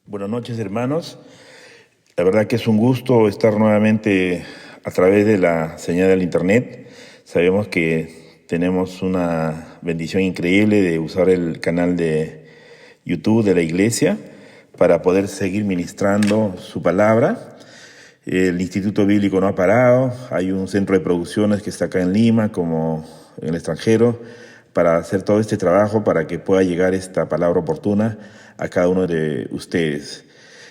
Buenas noches, hermanos. La verdad que es un gusto estar nuevamente a través de la señal del internet. Sabemos que tenemos una bendición increíble de usar el canal de YouTube de la iglesia para poder seguir ministrando su palabra. El Instituto Bíblico no ha parado. Hay un centro de producciones que está acá en Lima, como en el extranjero, para hacer todo este trabajo para que pueda llegar esta palabra oportuna a cada uno de ustedes.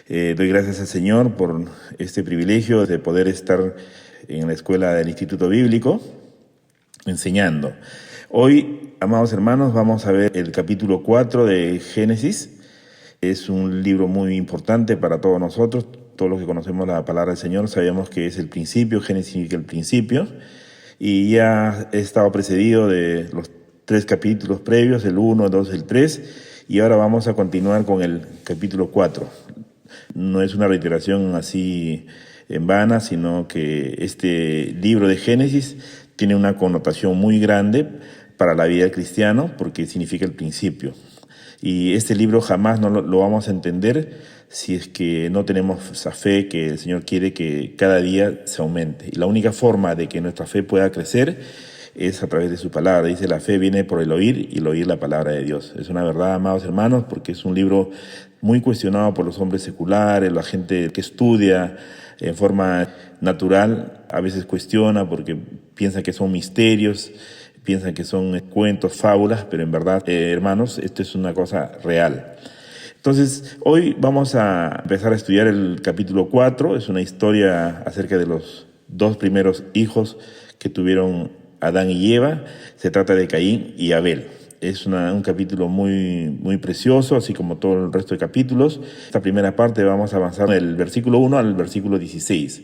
Doy gracias al Señor por este privilegio de poder estar en la escuela del Instituto Bíblico enseñando. Hoy, amados hermanos, vamos a ver el capítulo 4 de Génesis. Es un libro muy importante para todos nosotros. Todos los que conocemos la palabra del Señor sabemos que es el principio. Génesis significa el principio. Y ya he estado precedido de los 3 capítulos previos, el 1, el 2, el 3. Y ahora vamos a continuar con el capítulo 4. No es una reiteración así en vana, sino que este libro de Génesis tiene una connotación muy grande para la vida del cristiano porque significa el principio. Y este libro jamás no lo vamos a entender si es que no tenemos esa fe que el Señor quiere que cada día se aumente. Y la única forma de que nuestra fe pueda crecer es a través de su palabra. Dice, la fe viene por el oír y el oír la palabra de Dios. Es una verdad, amados hermanos, porque es un libro muy cuestionado por los hombres seculares, la gente que estudia en forma natural, a veces cuestiona porque piensa que son misterios, piensan que son cuentos, fábulas, pero en verdad, hermanos, esto es una cosa real. Entonces, hoy vamos a empezar a estudiar el capítulo 4. Es una historia acerca de los 2 primeros hijos que tuvieron Adán y Eva. Se trata de Caín y Abel. Es un capítulo muy precioso, así como todo el resto de capítulos. Esta primera parte vamos a avanzar del versículo 1 al versículo 16.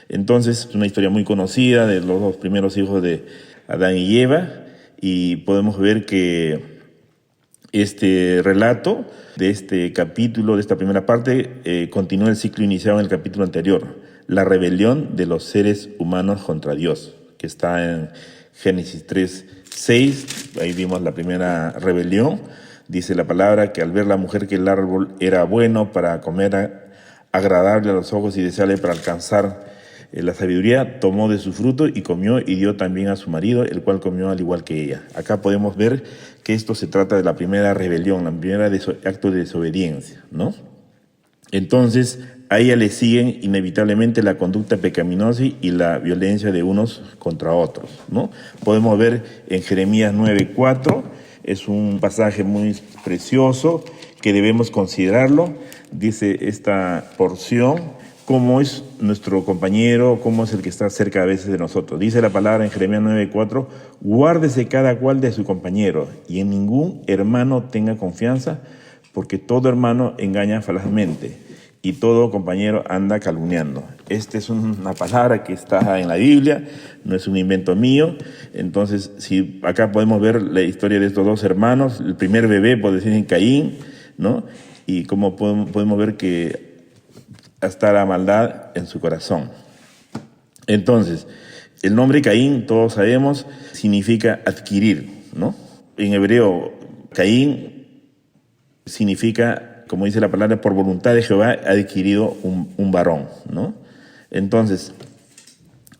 Entonces, es una historia muy conocida de los 2 primeros hijos de Adán y Eva, y podemos ver que este relato de este capítulo, de esta primera parte, continúa el ciclo iniciado en el capítulo anterior, la rebelión de los seres humanos contra Dios, que está en Génesis 3:6. Ahí vimos la primera rebelión. Dice la palabra que al ver la mujer que el árbol era bueno para comer, agradable a los ojos y deseable para alcanzar la sabiduría, tomó de su fruto y comió y dio también a su marido, el cual comió al igual que ella. Acá podemos ver que esto se trata de la primera rebelión, la primera acto de desobediencia, ¿no? Entonces, a ella le siguen inevitablemente la conducta pecaminosa y la violencia de unos contra otros, ¿no? Podemos ver en Jeremías 9:4, es un pasaje muy precioso que debemos considerarlo. Dice esta porción, cómo es nuestro compañero, cómo es el que está cerca a veces de nosotros. Dice la palabra en Jeremías 9:4, guárdese cada cual de su compañero y en ningún hermano tenga confianza, porque todo hermano engaña falazmente y todo compañero anda calumniando. Esta es una palabra que está en la Biblia, no es un invento mío. Entonces, si acá podemos ver la historia de estos 2 hermanos, el primer bebé, por decir, en Caín, ¿no? Y cómo podemos ver que hasta la maldad en su corazón. Entonces, el nombre Caín, todos sabemos, significa adquirir, ¿no? En hebreo, Caín significa, como dice la palabra, por voluntad de Jehová ha adquirido un varón, ¿no? Entonces,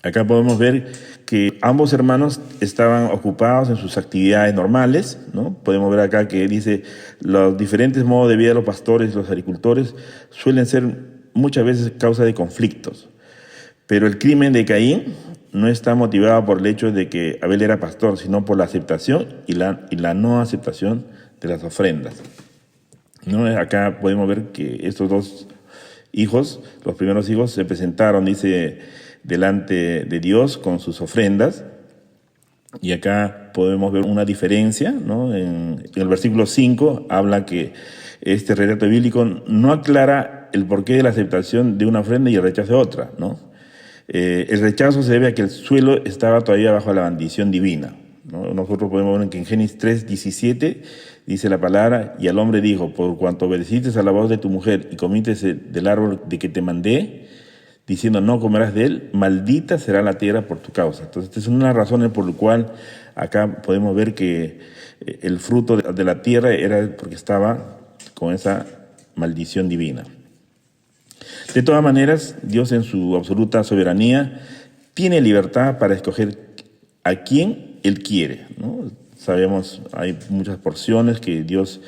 acá podemos ver que ambos hermanos estaban ocupados en sus actividades normales, ¿no? Podemos ver acá que dice, los diferentes modos de vida de los pastores y los agricultores suelen ser muchas veces causa de conflictos. Pero el crimen de Caín no está motivado por el hecho de que Abel era pastor, sino por la aceptación y la no aceptación de las ofrendas, ¿no? Acá podemos ver que estos 2 hijos, los primeros hijos, se presentaron, dice, delante de Dios con sus ofrendas. Y acá podemos ver una diferencia, ¿no? En el versículo 5 habla que este relato bíblico no aclara el porqué de la aceptación de una ofrenda y el rechazo de otra, ¿no? El rechazo se debe a que el suelo estaba todavía bajo la bendición divina, ¿no? Nosotros podemos ver que en Génesis 3:17 dice la palabra, y al hombre dijo, por cuanto obedeciste a la voz de tu mujer y comiste del árbol de que te mandé, diciendo no comerás de él, maldita será la tierra por tu causa. Entonces, esta es una razón por la cual acá podemos ver que el fruto de la tierra era porque estaba con esa maldición divina. De todas maneras, Dios en su absoluta soberanía tiene libertad para escoger a quién Él quiere, ¿no? Sabemos, hay muchas porciones que Dios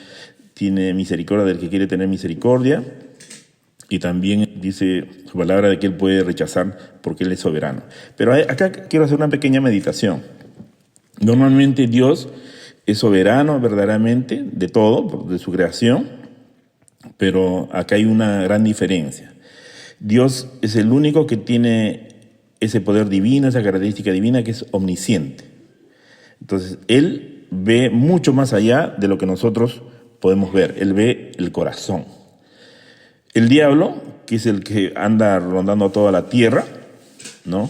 tiene misericordia del que quiere tener misericordia, y también dice su palabra de que Él puede rechazar porque Él es soberano. Pero acá quiero hacer una pequeña meditación. Normalmente Dios es soberano verdaderamente de todo, de su creación, pero acá hay una gran diferencia. Dios es el único que tiene ese poder divino, esa característica divina que es omnisciente. Entonces, Él ve mucho más allá de lo que nosotros podemos ver. Él ve el corazón. El diablo, que es el que anda rondando toda la tierra, ¿no?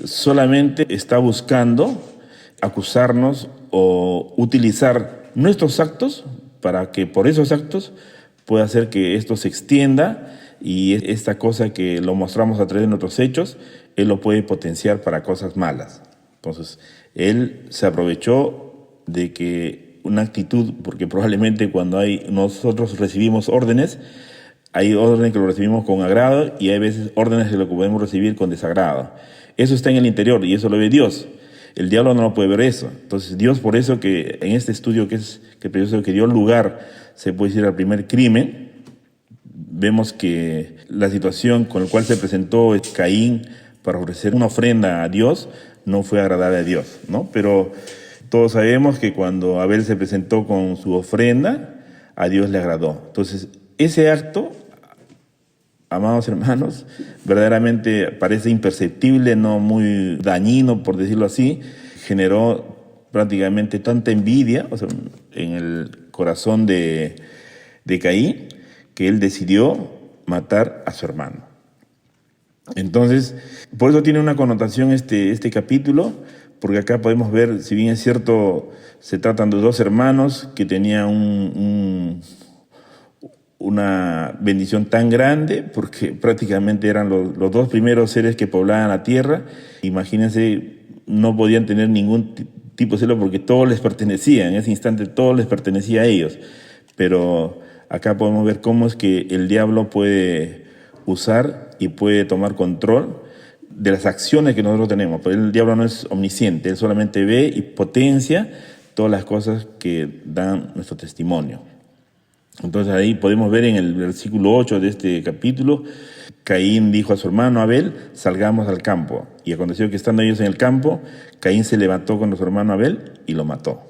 Solamente está buscando acusarnos o utilizar nuestros actos para que por esos actos pueda hacer que esto se extienda, y esta cosa que lo mostramos a través de nuestros hechos, Él lo puede potenciar para cosas malas. Entonces, Él se aprovechó de que una actitud, porque probablemente cuando nosotros recibimos órdenes, hay órdenes que lo recibimos con agrado y hay veces órdenes que lo podemos recibir con desagrado. Eso está en el interior y eso lo ve Dios. El diablo no lo puede ver eso. Entonces Dios, por eso que en este estudio que dio lugar, se puede decir, al primer crimen, vemos que la situación con la cual se presentó Caín para ofrecer una ofrenda a Dios no fue agradable a Dios, ¿no? Pero todos sabemos que cuando Abel se presentó con su ofrenda, a Dios le agradó. Entonces, ese acto, amados hermanos, verdaderamente parece imperceptible, no muy dañino, por decirlo así, generó prácticamente tanta envidia, o sea, en el corazón de Caín, que él decidió matar a su hermano. Entonces, por eso tiene una connotación este capítulo, porque acá podemos ver, si bien es cierto, se tratan de dos hermanos que tenían una bendición tan grande, porque prácticamente eran los dos primeros seres que poblaban la tierra. Imagínense, no podían tener ningún tipo de celo porque todo les pertenecía, en ese instante todo les pertenecía a ellos. Pero acá podemos ver cómo es que el diablo puede usar y puede tomar control de las acciones que nosotros tenemos. Pero el diablo no es omnisciente, él solamente ve y potencia todas las cosas que dan nuestro testimonio. Entonces ahí podemos ver en el versículo 8 de este capítulo, Caín dijo a su hermano Abel, salgamos al campo. Y aconteció que estando ellos en el campo, Caín se levantó con su hermano Abel y lo mató.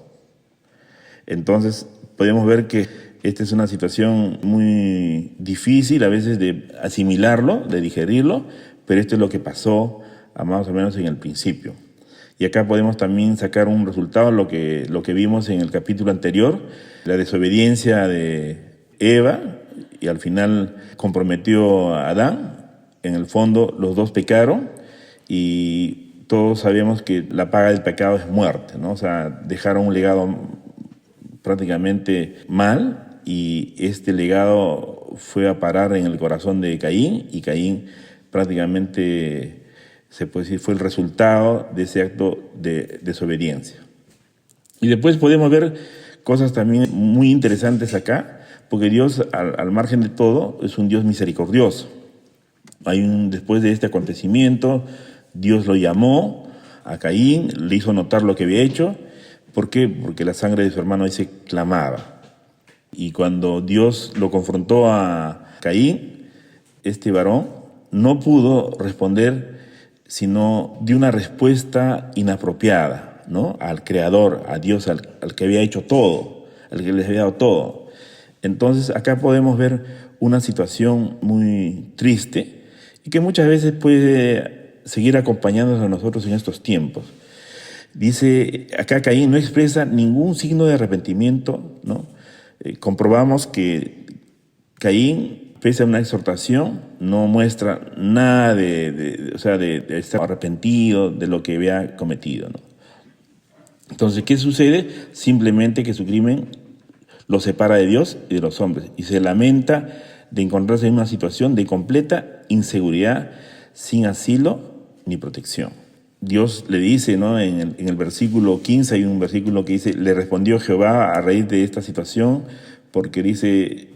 Entonces podemos ver que esta es una situación muy difícil a veces de asimilarlo, de digerirlo, pero esto es lo que pasó, más o menos en el principio. Y acá podemos también sacar un resultado, lo que vimos en el capítulo anterior, la desobediencia de Eva, y al final comprometió a Adán. En el fondo los dos pecaron y todos sabemos que la paga del pecado es muerte, ¿no? O sea, dejaron un legado prácticamente mal, y este legado fue a parar en el corazón de Caín, y Caín prácticamente, se puede decir, fue el resultado de ese acto de desobediencia. Y después podemos ver cosas también muy interesantes acá, porque Dios, al margen de todo, es un Dios misericordioso. Después de este acontecimiento, Dios lo llamó a Caín, le hizo notar lo que había hecho. ¿Por qué? Porque la sangre de su hermano ese clamaba. Y cuando Dios lo confrontó a Caín, este varón no pudo responder, sino dio una respuesta inapropiada, ¿no? Al Creador, a Dios, al que había hecho todo, al que les había dado todo. Entonces acá podemos ver una situación muy triste y que muchas veces puede seguir acompañándonos a nosotros en estos tiempos. Dice acá Caín no expresa ningún signo de arrepentimiento, ¿no? Comprobamos que Caín, pese a una exhortación, no muestra nada de estar arrepentido de lo que había cometido, ¿no? Entonces, ¿qué sucede? Simplemente que su crimen lo separa de Dios y de los hombres, y se lamenta de encontrarse en una situación de completa inseguridad, sin asilo ni protección. Dios le dice, ¿no? En el versículo 15 hay un versículo que dice, le respondió Jehová a raíz de esta situación, porque dice,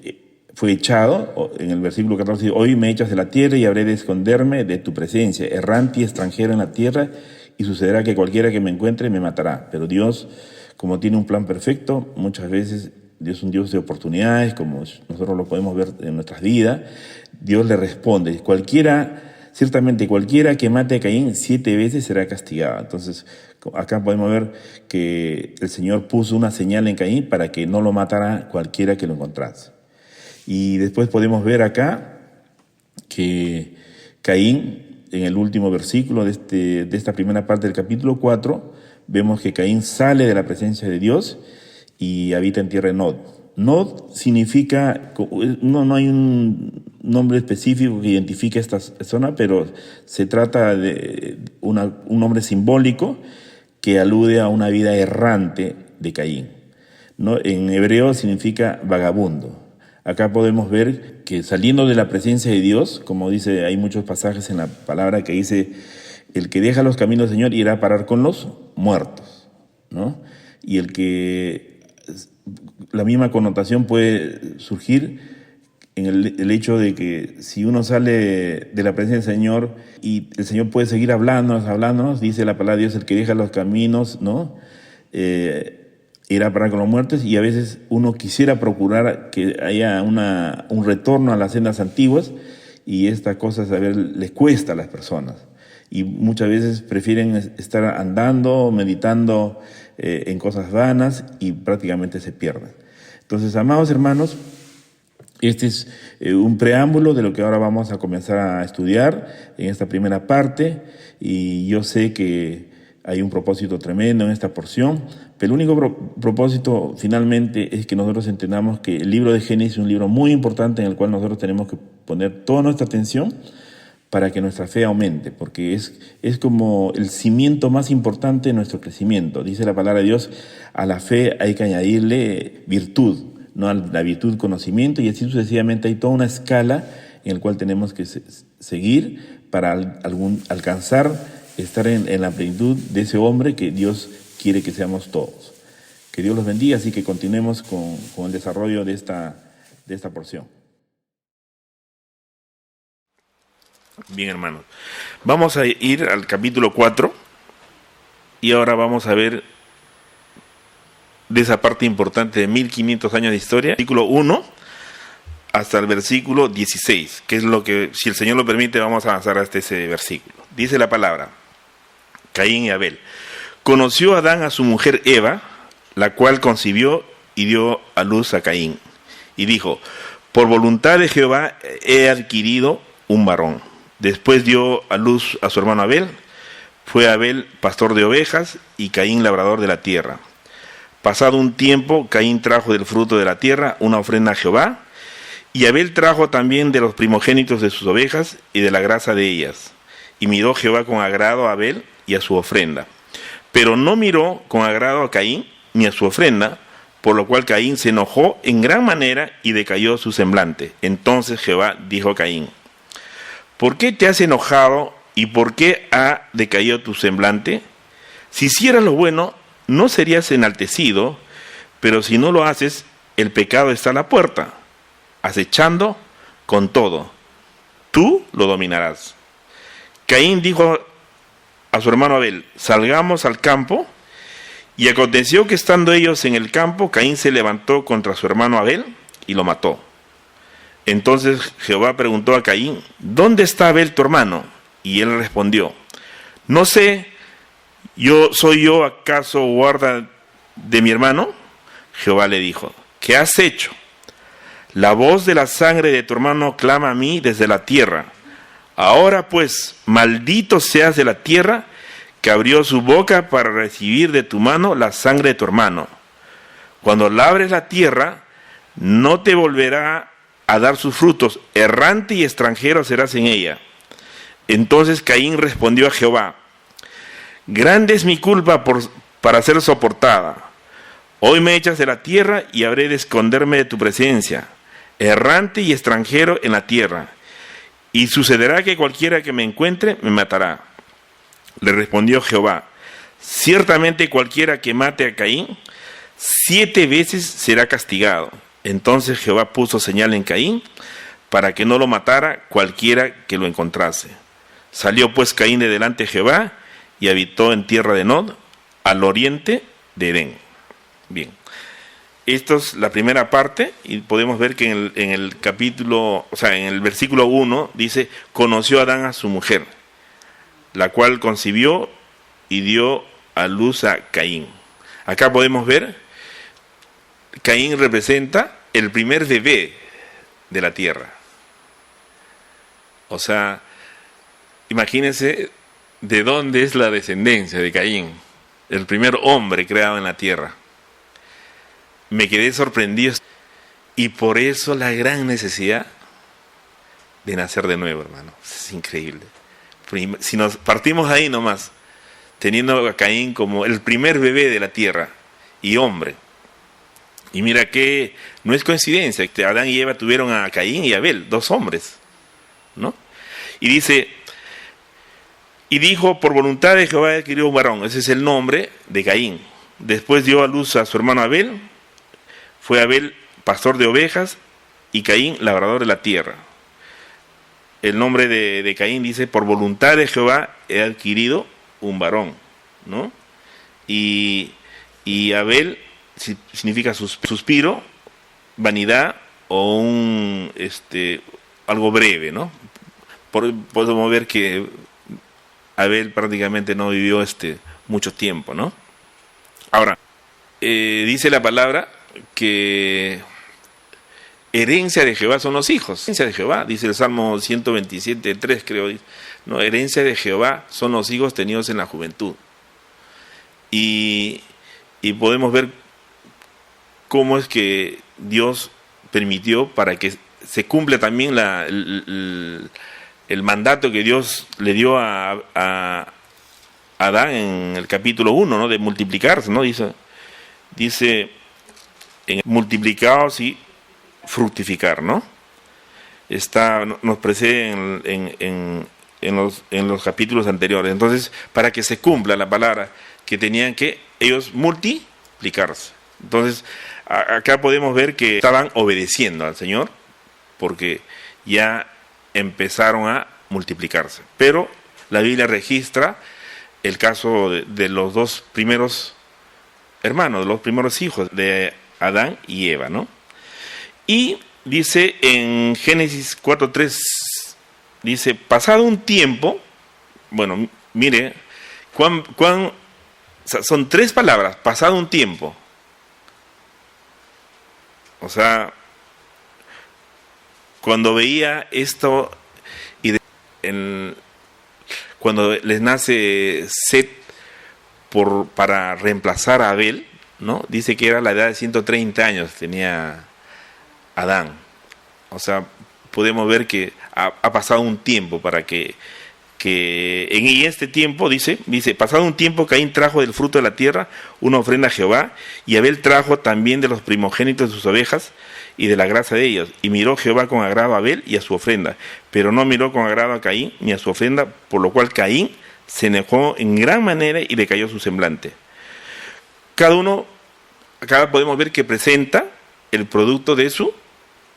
fue echado. En el versículo 14 dice: hoy me echas de la tierra y habré de esconderme de tu presencia, errante y extranjero en la tierra, y sucederá que cualquiera que me encuentre me matará. Pero Dios, como tiene un plan perfecto, muchas veces Dios es un Dios de oportunidades, como nosotros lo podemos ver en nuestras vidas. Dios le responde: ciertamente cualquiera que mate a Caín 7 veces será castigado. Entonces, acá podemos ver que el Señor puso una señal en Caín para que no lo matara cualquiera que lo encontrase. Y después podemos ver acá que Caín, en el último versículo de esta primera parte del capítulo 4, vemos que Caín sale de la presencia de Dios y habita en tierra de Nod. Nod significa, no hay un nombre específico que identifique esta zona, pero se trata de un nombre simbólico que alude a una vida errante de Caín, ¿no? En hebreo significa vagabundo. Acá podemos ver que saliendo de la presencia de Dios, como dice, hay muchos pasajes en la palabra que dice: el que deja los caminos del Señor irá a parar con los muertos, ¿no? Y la misma connotación puede surgir en el hecho de que si uno sale de la presencia del Señor y el Señor puede seguir hablándonos, dice la palabra de Dios: el que deja los caminos, ¿no? Irá a parar con los muertos. Y a veces uno quisiera procurar que haya un retorno a las sendas antiguas, y estas cosas a ver les cuesta a las personas. Y muchas veces prefieren estar andando, meditando en cosas vanas, y prácticamente se pierden. Entonces, amados hermanos, este es un preámbulo de lo que ahora vamos a comenzar a estudiar en esta primera parte, y yo sé que hay un propósito tremendo en esta porción, pero el único propósito finalmente es que nosotros entendamos que el libro de Génesis es un libro muy importante en el cual nosotros tenemos que poner toda nuestra atención para que nuestra fe aumente, porque es como el cimiento más importante de nuestro crecimiento. Dice la palabra de Dios: a la fe hay que añadirle virtud, ¿no? A la virtud, conocimiento, y así sucesivamente. Hay toda una escala en la cual tenemos que seguir para alcanzar, estar en la plenitud de ese hombre que Dios quiere que seamos todos. Que Dios los bendiga, así que continuemos con el desarrollo de esta porción. Bien, hermanos, vamos a ir al capítulo 4 y ahora vamos a ver de esa parte importante de 1500 años de historia, versículo 1 hasta el versículo 16, que es lo que, si el Señor lo permite, vamos a avanzar hasta ese versículo. Dice la palabra: Caín y Abel. Conoció Adán a su mujer Eva, la cual concibió y dio a luz a Caín, y dijo: por voluntad de Jehová he adquirido un varón. Después dio a luz a su hermano Abel. Fue Abel pastor de ovejas y Caín labrador de la tierra. Pasado un tiempo, Caín trajo del fruto de la tierra una ofrenda a Jehová, y Abel trajo también de los primogénitos de sus ovejas y de la grasa de ellas. Y miró Jehová con agrado a Abel y a su ofrenda, pero no miró con agrado a Caín ni a su ofrenda, por lo cual Caín se enojó en gran manera y decayó su semblante. Entonces Jehová dijo a Caín: ¿por qué te has enojado y por qué ha decaído tu semblante? Si hicieras lo bueno, no serías enaltecido, pero si no lo haces, el pecado está a la puerta, acechando con todo. Tú lo dominarás. Caín dijo a su hermano Abel: salgamos al campo. Y aconteció que estando ellos en el campo, Caín se levantó contra su hermano Abel y lo mató. Entonces Jehová preguntó a Caín: ¿dónde está Abel tu hermano? Y él respondió: no sé, ¿soy yo acaso guarda de mi hermano? Jehová le dijo: ¿qué has hecho? La voz de la sangre de tu hermano clama a mí desde la tierra. Ahora pues, maldito seas de la tierra, que abrió su boca para recibir de tu mano la sangre de tu hermano. Cuando labres la tierra, no te volverá a dar sus frutos, errante y extranjero serás en ella. Entonces Caín respondió a Jehová: grande es mi culpa para ser soportada. Hoy me echas de la tierra y habré de esconderme de tu presencia, errante y extranjero en la tierra. Y sucederá que cualquiera que me encuentre me matará. Le respondió Jehová: ciertamente cualquiera que mate a Caín 7 veces será castigado. Entonces Jehová puso señal en Caín para que no lo matara cualquiera que lo encontrase. Salió pues Caín de delante de Jehová y habitó en tierra de Nod, al oriente de Edén. Bien, esto es la primera parte, y podemos ver que en el capítulo, o sea, en el versículo 1 dice: conoció Adán a su mujer, la cual concibió y dio a luz a Caín. Acá podemos ver, Caín representa el primer bebé de la tierra. O sea, imagínense de dónde es la descendencia de Caín, el primer hombre creado en la tierra. Me quedé sorprendido, y por eso la gran necesidad de nacer de nuevo, hermano. Es increíble. Si nos partimos ahí nomás, teniendo a Caín como el primer bebé de la tierra y hombre. Y mira que no es coincidencia, que Adán y Eva tuvieron a Caín y Abel, 2 hombres, ¿no? Y dice: y dijo, por voluntad de Jehová adquirió un varón. Ese es el nombre de Caín. Después dio a luz a su hermano Abel. Fue Abel pastor de ovejas y Caín labrador de la tierra. El nombre de Caín dice: por voluntad de Jehová he adquirido un varón, ¿no? Y Abel significa suspiro, vanidad o algo breve, ¿no? Podemos ver que Abel prácticamente no vivió mucho tiempo, ¿no? Ahora, dice la palabra que herencia de Jehová son los hijos. Herencia de Jehová, dice el Salmo 127:3, creo. No, herencia de Jehová son los hijos tenidos en la juventud. Y podemos ver cómo es que Dios permitió para que se cumpla también el mandato que Dios le dio a Adán en el capítulo 1, ¿no? De multiplicarse, ¿no? Dice multiplicaos y fructificar, ¿no? Nos precede en los capítulos anteriores. Entonces, para que se cumpla la palabra, que tenían que ellos multiplicarse. Entonces, acá podemos ver que estaban obedeciendo al Señor, porque ya empezaron a multiplicarse. Pero la Biblia registra el caso de los 2 primeros hermanos, de los primeros hijos de Adán y Eva, ¿no? Y dice en Génesis 4:3, dice: pasado un tiempo, bueno, mire, o sea, son 3 palabras: pasado un tiempo. O sea, cuando veía esto, cuando les nace Set para reemplazar a Abel, ¿no? Dice que era la edad de 130 años, tenía Adán. O sea, podemos ver que ha pasado un tiempo para que en este tiempo, dice, pasado un tiempo, Caín trajo del fruto de la tierra una ofrenda a Jehová, y Abel trajo también de los primogénitos de sus ovejas y de la grasa de ellos. Y miró Jehová con agrado a Abel y a su ofrenda, pero no miró con agrado a Caín ni a su ofrenda, por lo cual Caín se enojó en gran manera y decayó su semblante. Acá podemos ver que presenta el producto de su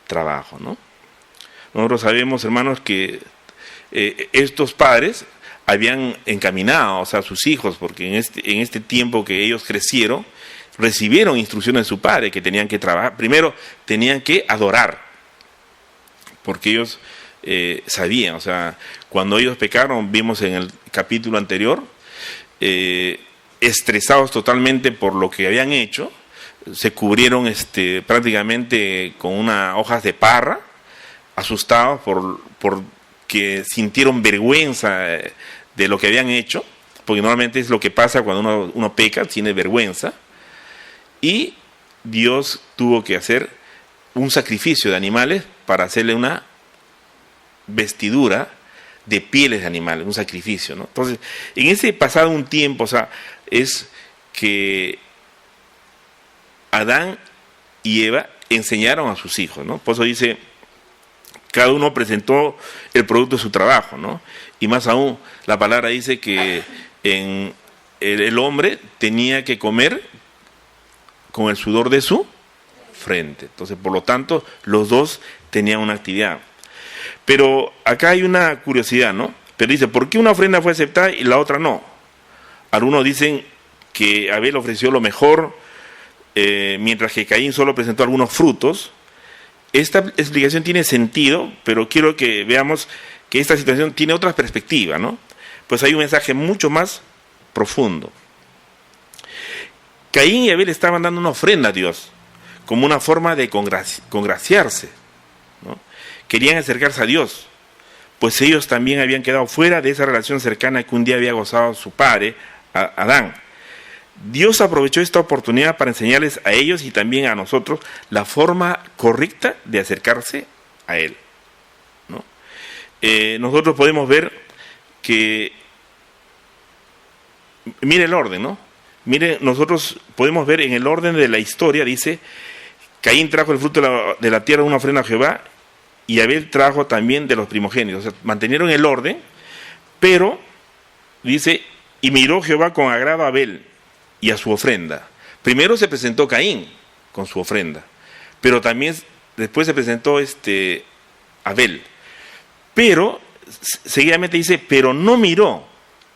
trabajo, ¿no? Nosotros sabemos, hermanos, que estos padres habían encaminado, o sea, a sus hijos, porque en este tiempo que ellos crecieron, recibieron instrucciones de su padre, que tenían que trabajar. Primero, tenían que adorar, porque ellos sabían, o sea, cuando ellos pecaron, vimos en el capítulo anterior, estresados totalmente por lo que habían hecho, se cubrieron prácticamente con unas hojas de parra, asustados porque sintieron vergüenza de lo que habían hecho, porque normalmente es lo que pasa cuando uno peca, tiene vergüenza, y Dios tuvo que hacer un sacrificio de animales para hacerle una vestidura de pieles de animales, un sacrificio, ¿no? Entonces, en ese pasado un tiempo, o sea, es que Adán y Eva enseñaron a sus hijos, ¿no? Por eso dice, cada uno presentó el producto de su trabajo, ¿no? Y más aún, la palabra dice que el hombre tenía que comer con el sudor de su frente. Entonces, por lo tanto, los dos tenían una actividad. Pero acá hay una curiosidad, ¿no? Pero dice, ¿por qué una ofrenda fue aceptada y la otra no? Algunos dicen que Abel ofreció lo mejor, mientras que Caín solo presentó algunos frutos. Esta explicación tiene sentido, pero quiero que veamos que esta situación tiene otra perspectiva, ¿no? Pues hay un mensaje mucho más profundo. Caín y Abel estaban dando una ofrenda a Dios, como una forma de congraciarse, ¿no? Querían acercarse a Dios, pues ellos también habían quedado fuera de esa relación cercana que un día había gozado su padre, Adán. Dios aprovechó esta oportunidad para enseñarles a ellos y también a nosotros la forma correcta de acercarse a Él, ¿no? Nosotros podemos ver que, mire el orden, ¿no? Mire, nosotros podemos ver en el orden de la historia, dice, Caín trajo el fruto de la tierra una ofrenda a Jehová, y Abel trajo también de los primogénitos. O sea, mantenieron el orden, pero, dice, y miró Jehová con agrado a Abel y a su ofrenda. Primero se presentó Caín con su ofrenda, pero también después se presentó Abel. Pero, seguidamente dice, pero no miró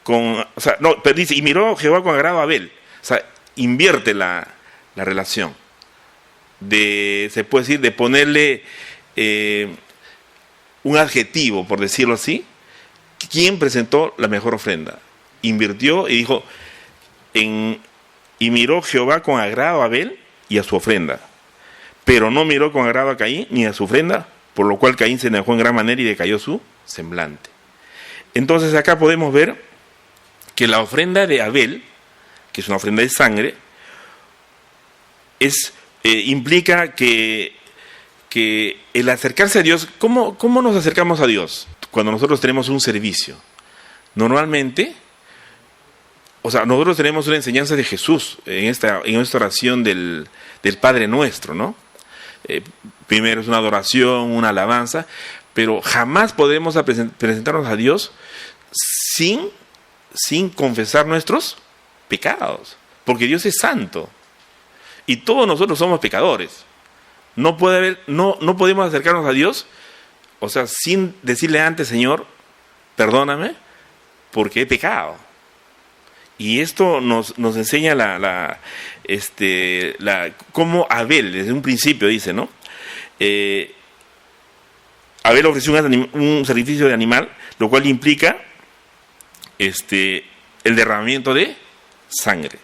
pero dice, y miró Jehová con agrado a Abel. O sea, invierte la relación. Se puede decir, de ponerle un adjetivo, por decirlo así. ¿Quién presentó la mejor ofrenda? Invirtió y dijo, y miró Jehová con agrado a Abel y a su ofrenda, pero no miró con agrado a Caín ni a su ofrenda, por lo cual Caín se enojó en gran manera y decayó su semblante. Entonces acá podemos ver que la ofrenda de Abel, que es una ofrenda de sangre, implica que el acercarse a Dios, ¿cómo nos acercamos a Dios? Cuando nosotros tenemos un servicio. Normalmente, nosotros tenemos una enseñanza de Jesús en esta oración del Padre Nuestro, ¿no? Primero es una adoración, una alabanza, pero jamás podemos presentarnos a Dios sin confesar nuestros pecados, porque Dios es santo y todos nosotros somos pecadores. No podemos acercarnos a Dios, sin decirle antes, Señor, perdóname, porque he pecado. Y esto nos enseña cómo Abel, desde un principio dice, ¿no? Abel ofreció un sacrificio de animal, lo cual implica el derramamiento de sangre.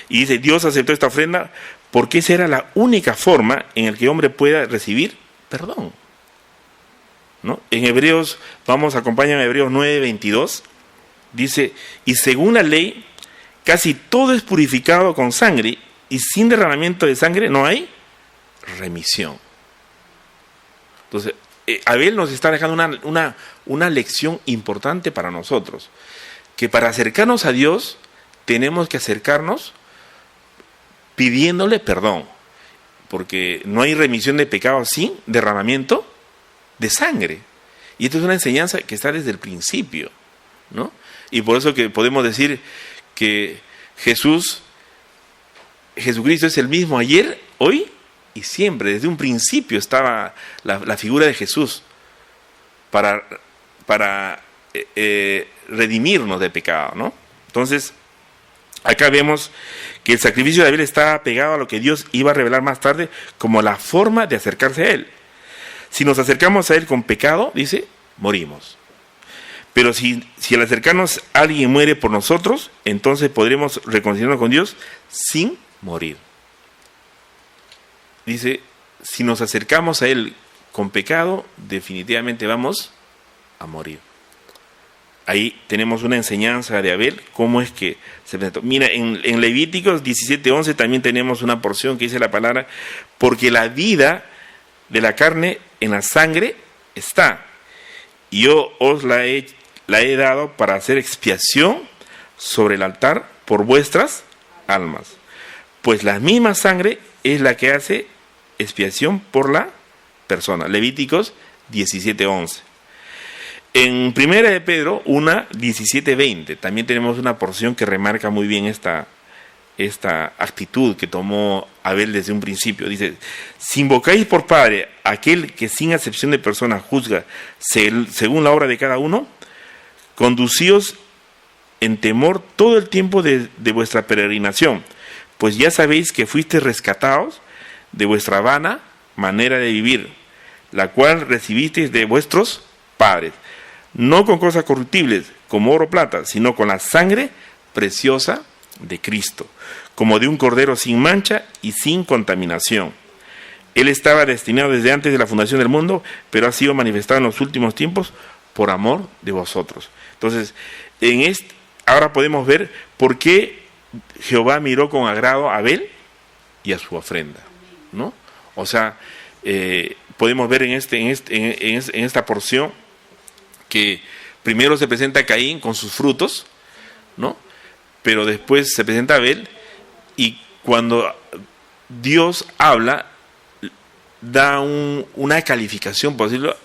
Y dice, Dios aceptó esta ofrenda porque esa era la única forma en la que el hombre pueda recibir perdón, ¿no? En Hebreos, acompáñame a Hebreos 9:22, dice, y según la ley, casi todo es purificado con sangre, y sin derramamiento de sangre no hay remisión. Entonces, Abel nos está dejando una lección importante para nosotros, que para acercarnos a Dios tenemos que acercarnos pidiéndole perdón, porque no hay remisión de pecados sin derramamiento de sangre. Y esto es una enseñanza que está desde el principio, ¿no? Y por eso que podemos decir que Jesucristo es el mismo ayer, hoy y siempre. Desde un principio estaba la figura de Jesús para redimirnos de pecado, ¿no? Entonces, acá vemos que el sacrificio de Abel estaba pegado a lo que Dios iba a revelar más tarde como la forma de acercarse a Él. Si nos acercamos a Él con pecado, dice, morimos. Pero si al acercarnos alguien muere por nosotros, entonces podremos reconciliarnos con Dios sin morir. Dice, si nos acercamos a Él con pecado, definitivamente vamos a morir. Ahí tenemos una enseñanza de Abel, cómo es que se presentó. Mira, en Levíticos 17:11 también tenemos una porción que dice la palabra, porque la vida de la carne en la sangre está, y yo os la he dado para hacer expiación sobre el altar por vuestras almas. Pues la misma sangre es la que hace expiación por la persona. Levíticos 17:11. En Primera de Pedro 1:17-20 también tenemos una porción que remarca muy bien esta esta actitud que tomó Abel desde un principio. Dice, si invocáis por Padre aquel que sin acepción de personas juzga según la obra de cada uno, conducíos en temor todo el tiempo de vuestra peregrinación, pues ya sabéis que fuisteis rescatados de vuestra vana manera de vivir, la cual recibisteis de vuestros padres, no con cosas corruptibles como oro o plata, sino con la sangre preciosa de Cristo, como de un cordero sin mancha y sin contaminación. Él estaba destinado desde antes de la fundación del mundo, pero ha sido manifestado en los últimos tiempos por amor de vosotros. Entonces, ahora podemos ver por qué Jehová miró con agrado a Abel y a su ofrenda, ¿no? O sea, podemos ver en esta porción que primero se presenta Caín con sus frutos, ¿no? Pero después se presenta Abel, y cuando Dios habla, da una calificación, por decirlo,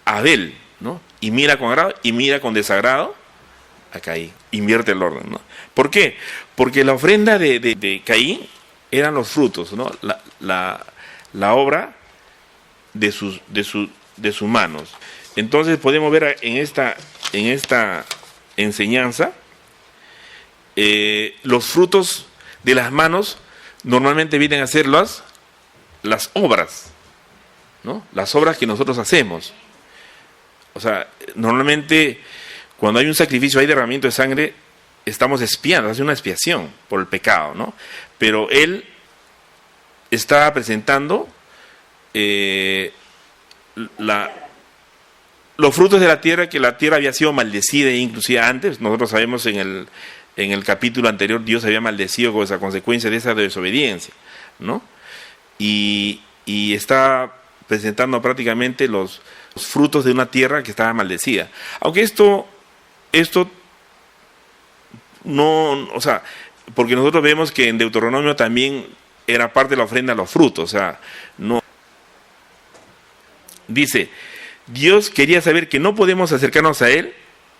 a Abel, ¿no? Y mira con agrado y mira con desagrado a Caín. Invierte el orden, ¿no? ¿Por qué? Porque la ofrenda de Caín eran los frutos, ¿no? La obra de sus manos. Entonces podemos ver en esta enseñanza los frutos de las manos normalmente vienen a ser las obras, ¿no? Las obras que nosotros hacemos. O sea, normalmente cuando hay un sacrificio, hay derramamiento de sangre, estamos expiando, hace una expiación por el pecado, ¿no? Pero él está presentando los frutos de la tierra, que la tierra había sido maldecida inclusive antes. Nosotros sabemos en el capítulo anterior, Dios había maldecido con esa consecuencia de esa desobediencia, ¿no? Y está presentando prácticamente los frutos de una tierra que estaba maldecida. Aunque esto no, o sea, porque nosotros vemos que en Deuteronomio también era parte de la ofrenda a los frutos, o sea, no. Dice, Dios quería saber que no podemos acercarnos a Él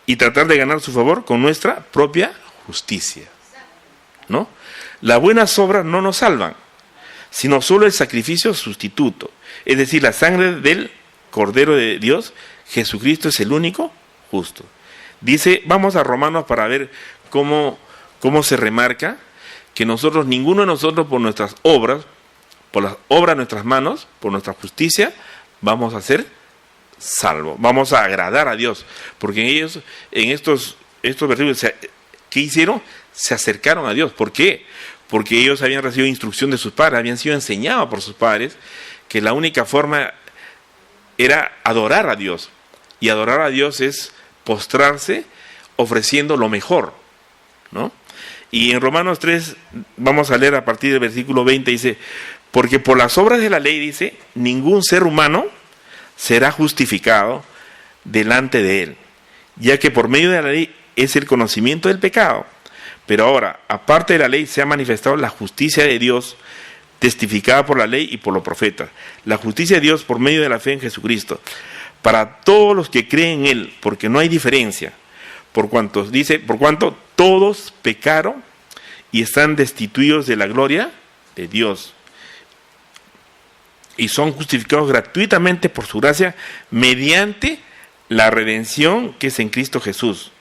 y tratar de ganar su favor con nuestra propia justicia, ¿no? Las buenas obras no nos salvan, sino solo el sacrificio sustituto, es decir, la sangre del Cordero de Dios. Jesucristo es el único justo. Dice, vamos a Romanos para ver cómo se remarca que ninguno de nosotros por nuestras obras, por las obras de nuestras manos, por nuestra justicia, vamos a ser salvos, vamos a agradar a Dios, porque en estos versículos, ¿qué hicieron? Se acercaron a Dios. ¿Por qué? Porque ellos habían recibido instrucción de sus padres, habían sido enseñados por sus padres que la única forma era adorar a Dios, y adorar a Dios es postrarse ofreciendo lo mejor, ¿no? Y en Romanos 3, vamos a leer a partir del versículo 20, dice, porque por las obras de la ley, dice, ningún ser humano será justificado delante de él, ya que por medio de la ley es el conocimiento del pecado. Pero ahora, aparte de la ley, se ha manifestado la justicia de Dios, testificada por la ley y por los profetas. La justicia de Dios por medio de la fe en Jesucristo, para todos los que creen en Él, porque no hay diferencia, por cuanto todos pecaron y están destituidos de la gloria de Dios, y son justificados gratuitamente por su gracia mediante la redención que es en Cristo Jesús,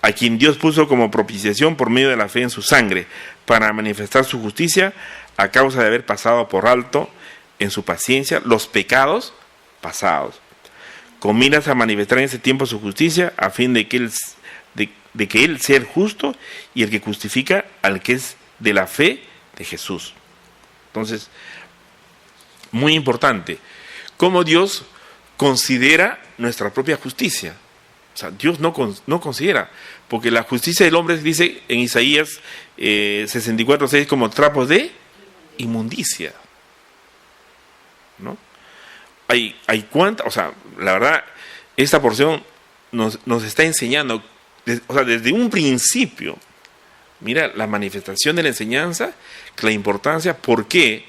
a quien Dios puso como propiciación por medio de la fe en su sangre, para manifestar su justicia a causa de haber pasado por alto en su paciencia los pecados pasados, con miras a manifestar en ese tiempo su justicia, a fin de que Él sea el justo y el que justifica al que es de la fe de Jesús. Entonces, muy importante, cómo Dios considera nuestra propia justicia. O sea, Dios no considera, porque la justicia del hombre, dice en Isaías 64:6, como trapos de inmundicia, ¿no? Hay cuánta, o sea, la verdad, esta porción nos está enseñando, o sea, desde un principio, mira la manifestación de la enseñanza, la importancia, por qué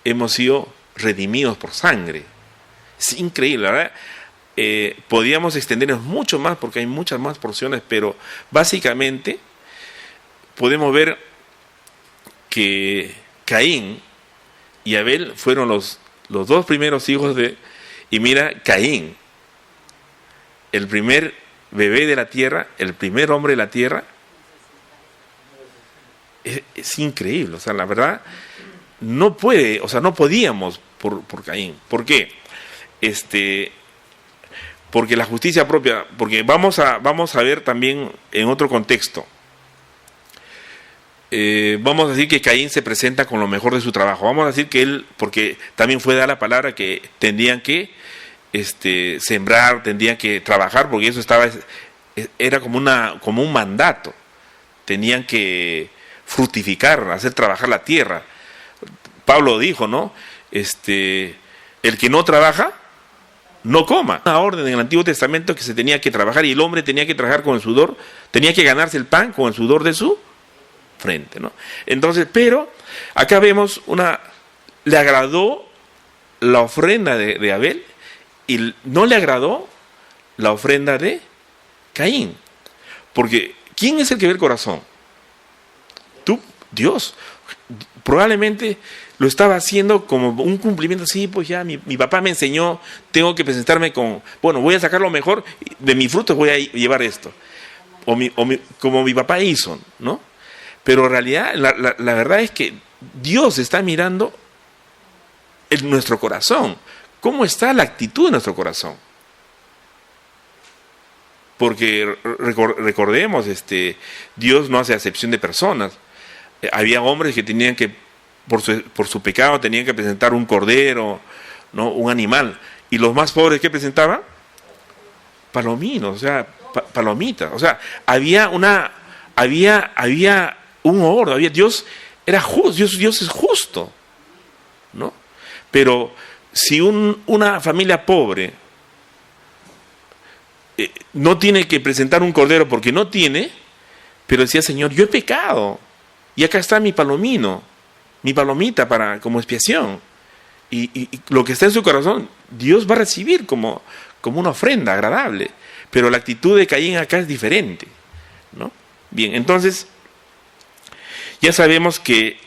hemos sido redimidos por sangre. Es increíble, la verdad. Podríamos extendernos mucho más porque hay muchas más porciones, pero básicamente podemos ver que Caín y Abel fueron los dos primeros hijos de... Y mira, Caín, el primer bebé de la tierra, el primer hombre de la tierra, es increíble. O sea, la verdad, no podíamos por Caín. ¿Por qué? Porque la justicia propia, porque vamos a ver también en otro contexto. Vamos a decir que Caín se presenta con lo mejor de su trabajo. Vamos a decir que él, porque también fue dada la palabra que tendrían que sembrar, tendrían que trabajar, porque eso era como un mandato. Tenían que fructificar, hacer trabajar la tierra. Pablo dijo, ¿no? El que no trabaja, no coma. Una orden en el Antiguo Testamento que se tenía que trabajar, y el hombre tenía que trabajar con el sudor, tenía que ganarse el pan con el sudor de su frente, ¿no? Entonces, pero acá vemos le agradó la ofrenda de Abel y no le agradó la ofrenda de Caín. Porque, ¿quién es el que ve el corazón? Tú, Dios. Probablemente lo estaba haciendo como un cumplimiento. Sí, pues ya mi papá me enseñó, tengo que presentarme voy a sacar lo mejor, de mis frutos voy a llevar esto. Como mi papá hizo, ¿no? Pero en realidad, la verdad es que Dios está mirando en nuestro corazón. ¿Cómo está la actitud de nuestro corazón? Porque recordemos, Dios no hace acepción de personas. Había hombres que tenían que, por su pecado, tenían que presentar un cordero, ¿no? Un animal. Y los más pobres, ¿qué presentaban? Palominos, o sea, palomitas. O sea, había un orden, Dios era justo, Dios es justo, ¿no? Pero si una familia pobre no tiene que presentar un cordero porque no tiene, pero decía, Señor, yo he pecado, y acá está mi palomita como expiación, y lo que está en su corazón, Dios va a recibir como una ofrenda agradable, pero la actitud de Caín acá es diferente, ¿no? Bien, entonces, ya sabemos que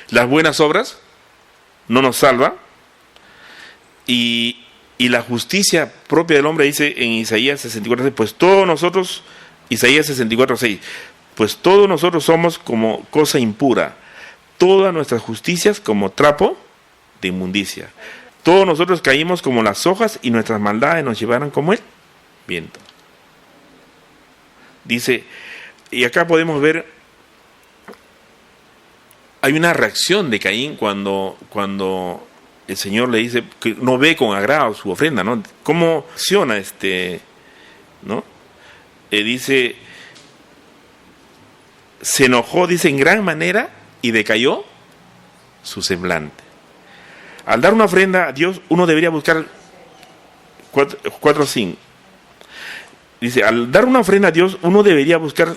las buenas obras no nos salvan, y la justicia propia del hombre dice en Isaías 64:6, pues todos nosotros, Isaías 64:6, pues todos nosotros somos como cosa impura, todas nuestras justicias como trapo de inmundicia. Todos nosotros caímos como las hojas y nuestras maldades nos llevaron como el viento. Dice, y acá podemos ver, hay una reacción de Caín cuando el Señor le dice que no ve con agrado su ofrenda, ¿no? ¿Cómo acciona ¿no? Dice, se enojó, dice, en gran manera y decayó su semblante. Al dar una ofrenda a Dios, uno debería buscar 4:5. Dice, al dar una ofrenda a Dios, uno debería buscar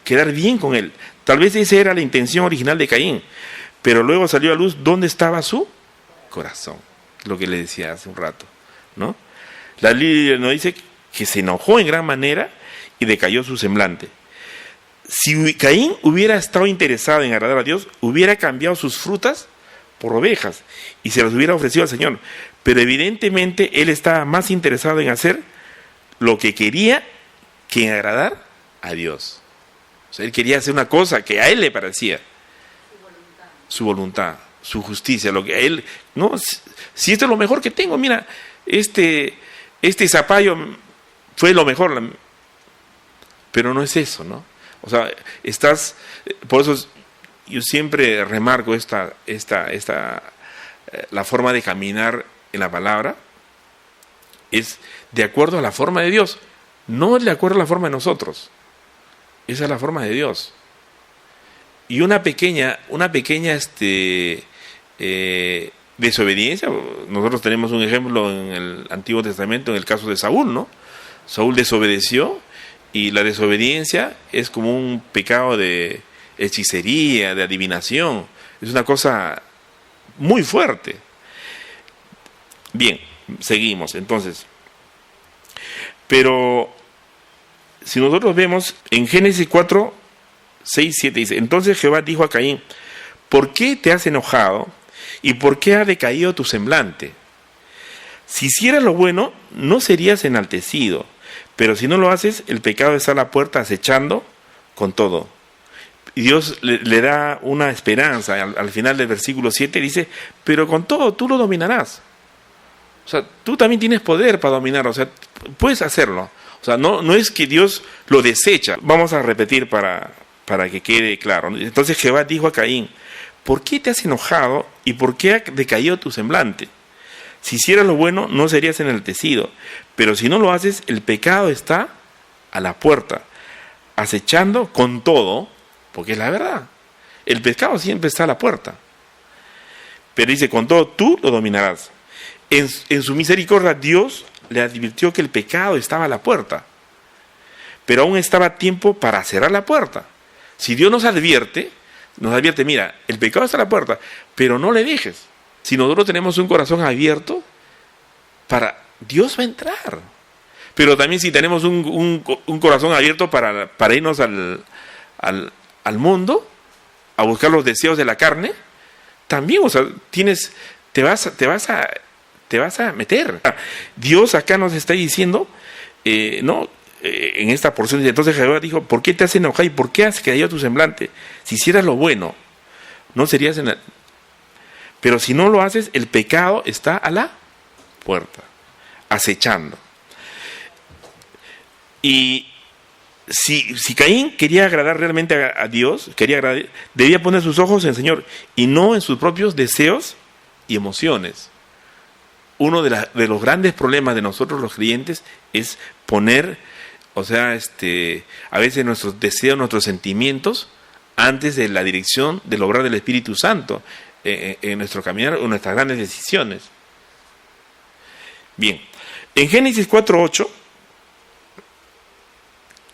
quedar bien con Él. Tal vez esa era la intención original de Caín, pero luego salió a luz dónde estaba su corazón, lo que le decía hace un rato, ¿no? La Biblia nos dice que se enojó en gran manera y decayó su semblante. Si Caín hubiera estado interesado en agradar a Dios, hubiera cambiado sus frutas por ovejas y se las hubiera ofrecido al Señor, pero evidentemente él estaba más interesado en hacer lo que quería que en agradar a Dios. O sea, él quería hacer una cosa que a él le parecía, su voluntad, su justicia, lo que a él, no, si esto es lo mejor que tengo, mira, este zapallo fue lo mejor, pero no es eso, ¿no? O sea, por eso yo siempre remarco la forma de caminar en la palabra es de acuerdo a la forma de Dios, no de acuerdo a la forma de nosotros. Esa es la forma de Dios. Y una pequeña desobediencia, nosotros tenemos un ejemplo en el Antiguo Testamento, en el caso de Saúl, ¿no? Saúl desobedeció, y la desobediencia es como un pecado de hechicería, de adivinación. Es una cosa muy fuerte. Bien, seguimos entonces. Pero si nosotros vemos en Génesis 4, 6:7 dice, entonces Jehová dijo a Caín, ¿por qué te has enojado y por qué ha decaído tu semblante? Si hicieras lo bueno, no serías enaltecido, pero si no lo haces, el pecado está a la puerta acechando con todo. Y Dios le da una esperanza, al final del versículo 7 dice, pero con todo tú lo dominarás. O sea, tú también tienes poder para dominar, o sea, puedes hacerlo. O sea, no es que Dios lo desecha. Vamos a repetir para que quede claro. Entonces Jehová dijo a Caín, ¿por qué te has enojado y por qué ha decaído tu semblante? Si hicieras lo bueno, no serías enaltecido, pero si no lo haces, el pecado está a la puerta, acechando con todo, porque es la verdad. El pecado siempre está a la puerta. Pero dice, con todo tú lo dominarás. En su misericordia, Dios le advirtió que el pecado estaba a la puerta, pero aún estaba tiempo para cerrar la puerta. Si Dios nos advierte, mira, el pecado está a la puerta, pero no le dejes. Si nosotros tenemos un corazón abierto, Dios va a entrar. Pero también si tenemos un corazón abierto para irnos al mundo, a buscar los deseos de la carne, también, o sea, te vas a meter. Dios acá nos está diciendo, en esta porción, entonces Jehová dijo, ¿por qué te has enojado y por qué has caído tu semblante? Si hicieras lo bueno, no serías pero si no lo haces, el pecado está a la puerta, acechando. Y si Caín quería agradar realmente a Dios, debía poner sus ojos en el Señor y no en sus propios deseos y emociones. Uno de los grandes problemas de nosotros los creyentes es poner, a veces nuestros deseos, nuestros sentimientos, antes de la dirección del obrar del Espíritu Santo en nuestro caminar o en nuestras grandes decisiones. Bien, en Génesis 4:8,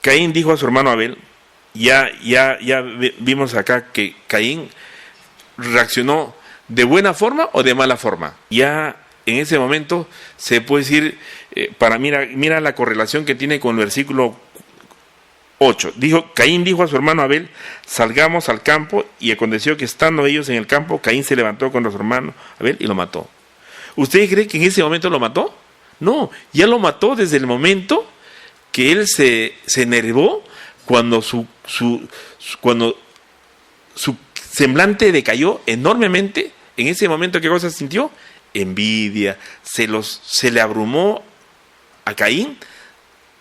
Caín dijo a su hermano Abel, ya vimos acá que Caín reaccionó de buena forma o de mala forma. Ya en ese momento se puede decir, mira la correlación que tiene con el versículo 8. Caín dijo a su hermano Abel, salgamos al campo, y aconteció que estando ellos en el campo, Caín se levantó contra su hermano Abel y lo mató. ¿Usted cree que en ese momento lo mató? No, ya lo mató desde el momento que él se enervó cuando su semblante decayó enormemente. En ese momento, ¿qué cosa sintió? Envidia, celos, se le abrumó a Caín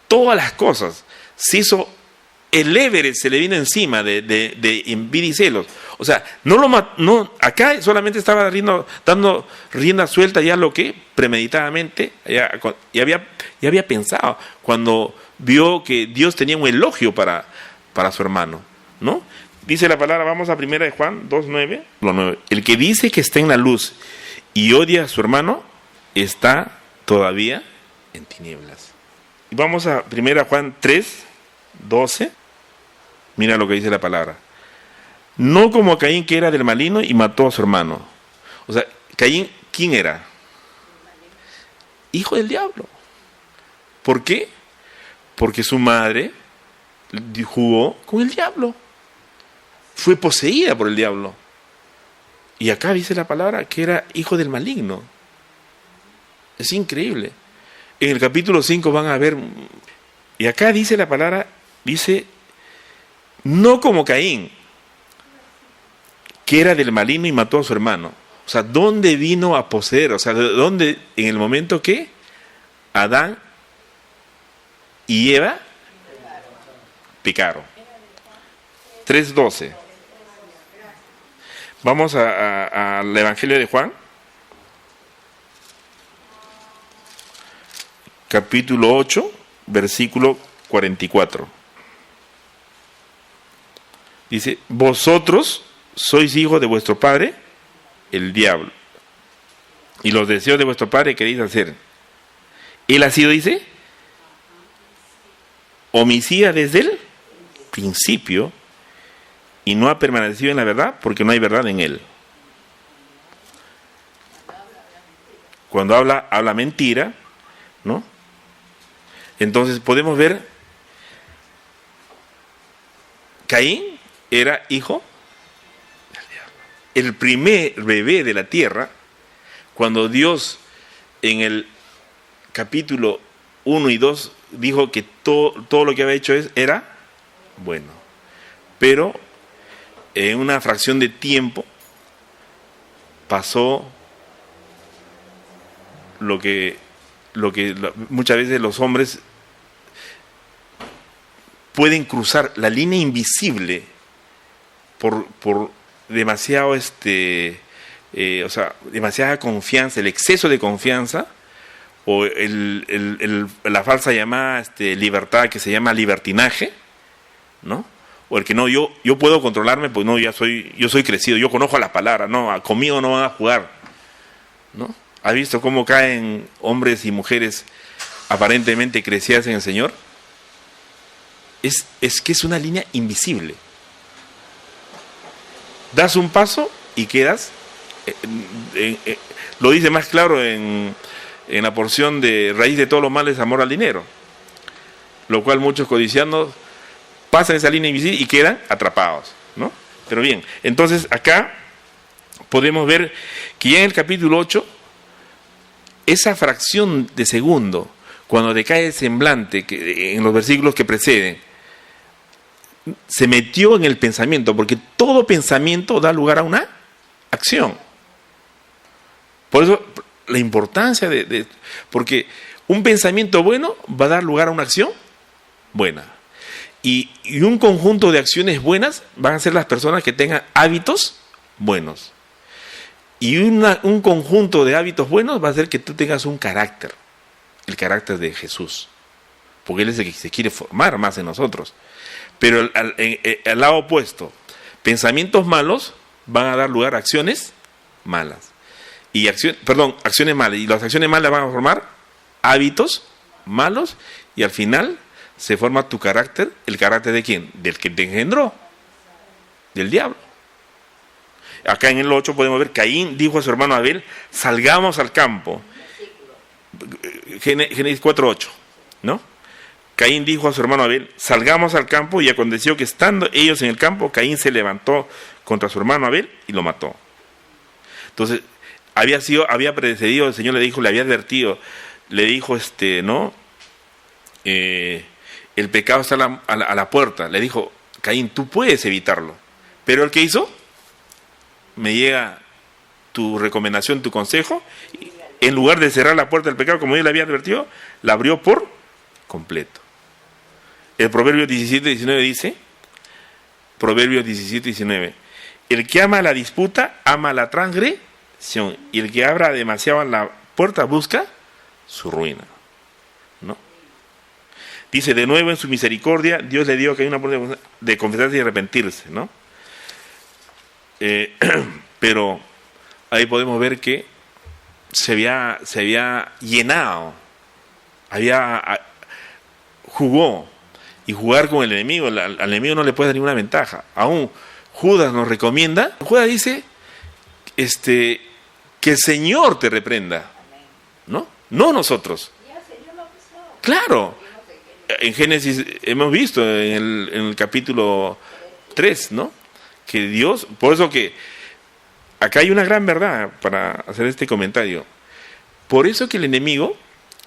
todas las cosas. Se hizo el Everest, se le vino encima de envidia y celos. O sea, acá solamente estaba dando rienda suelta ya lo que premeditadamente ya había pensado cuando vio que Dios tenía un elogio para su hermano, ¿no? Dice la palabra, vamos a 1 de Juan 2:9. El que dice que está en la luz y odia a su hermano está todavía en tinieblas. Y vamos a 1 Juan 3:12. Mira lo que dice la palabra. No como Caín, que era del maligno y mató a su hermano. O sea, Caín, ¿quién era? Hijo del diablo. ¿Por qué? Porque su madre jugó con el diablo. Fue poseída por el diablo. Y acá dice la palabra que era hijo del maligno. Es increíble. En el capítulo 5 van a ver, y acá dice la palabra, dice, no como Caín, que era del maligno y mató a su hermano. O sea, ¿dónde vino a poseer? O sea, ¿dónde? En el momento que Adán y Eva pecaron. 3:12. Vamos al Evangelio de Juan, capítulo 8, versículo 44. Dice, vosotros sois hijos de vuestro padre, el diablo, y los deseos de vuestro padre queréis hacer. Él ha sido, dice, homicida desde el principio, y no ha permanecido en la verdad, porque no hay verdad en él. Cuando habla mentira, ¿no? Entonces podemos ver, Caín era hijo del diablo. El primer bebé de la tierra, cuando Dios en el capítulo 1 y 2 dijo que todo lo que había hecho era bueno. Pero en una fracción de tiempo pasó lo que muchas veces los hombres pueden cruzar la línea invisible por demasiado demasiada confianza, el exceso de confianza, o la falsa llamada libertad, que se llama libertinaje, ¿no? O el que no, yo puedo controlarme, pues no, yo soy crecido, yo conozco la palabra, no, conmigo no van a jugar, ¿no? ¿Has visto cómo caen hombres y mujeres aparentemente crecidas en el Señor? Es que es una línea invisible. Das un paso y quedas, lo dice más claro en la porción de raíz de todos los males, amor al dinero, lo cual muchos codicianos pasan esa línea invisible y quedan atrapados, ¿no? Pero bien, entonces acá podemos ver que ya en el capítulo 8, esa fracción de segundo, cuando decae el semblante, que en los versículos que preceden, se metió en el pensamiento, porque todo pensamiento da lugar a una acción. Por eso la importancia porque un pensamiento bueno va a dar lugar a una acción buena. Y un conjunto de acciones buenas van a ser las personas que tengan hábitos buenos. Y un conjunto de hábitos buenos va a hacer que tú tengas un carácter, el carácter de Jesús, porque Él es el que se quiere formar más en nosotros. Pero al lado opuesto, pensamientos malos van a dar lugar a acciones malas. Acciones malas. Y las acciones malas van a formar hábitos malos, y al final se forma tu carácter. ¿El carácter de quién? Del que te engendró, del diablo. Acá en el 8 podemos ver, Caín dijo a su hermano Abel, salgamos al campo. Génesis 4:8, ¿no? Caín dijo a su hermano Abel, salgamos al campo, y aconteció que estando ellos en el campo, Caín se levantó contra su hermano Abel y lo mató. Entonces, había precedido, el Señor le había advertido, le dijo, ¿no? El pecado está a la puerta. Le dijo, Caín, tú puedes evitarlo. Pero el que hizo, me llega tu recomendación, tu consejo, en lugar de cerrar la puerta del pecado, como yo le había advertido, la abrió por completo. El Proverbios 17:19 dice, Proverbios 17:19, el que ama la disputa, ama la transgresión, y el que abra demasiado la puerta busca su ruina, ¿no? Dice, de nuevo en su misericordia, Dios le dio que hay una oportunidad de confesarse y arrepentirse, ¿no? Pero ahí podemos ver que se había llenado, jugó, y jugar con el enemigo, al enemigo no le puede dar ninguna ventaja. Aún Judas nos recomienda, Judas dice, que el Señor te reprenda, ¿no? No nosotros. Claro, en Génesis hemos visto en el capítulo 3, ¿no? Que Dios, por eso que acá hay una gran verdad para hacer este comentario. Por eso que el enemigo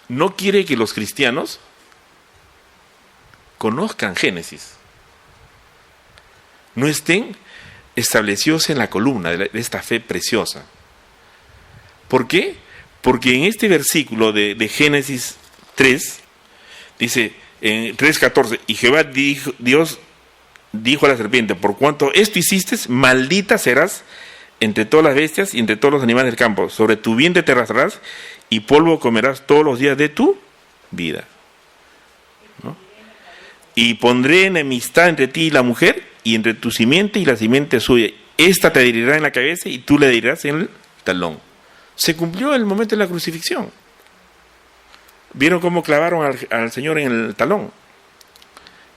no quiere que los cristianos conozcan Génesis, no estén establecidos en la columna de esta fe preciosa. ¿Por qué? Porque en este versículo de Génesis 3, dice en 3:14, y Jehová Dios dijo a la serpiente, por cuanto esto hiciste, maldita serás entre todas las bestias y entre todos los animales del campo, sobre tu vientre te arrastrarás y polvo comerás todos los días de tu vida, ¿no? Y pondré enemistad entre ti y la mujer, y entre tu simiente y la simiente suya, esta te herirá en la cabeza y tú le herirás en el talón. Se cumplió el momento de la crucifixión. ¿Vieron cómo clavaron al Señor en el talón?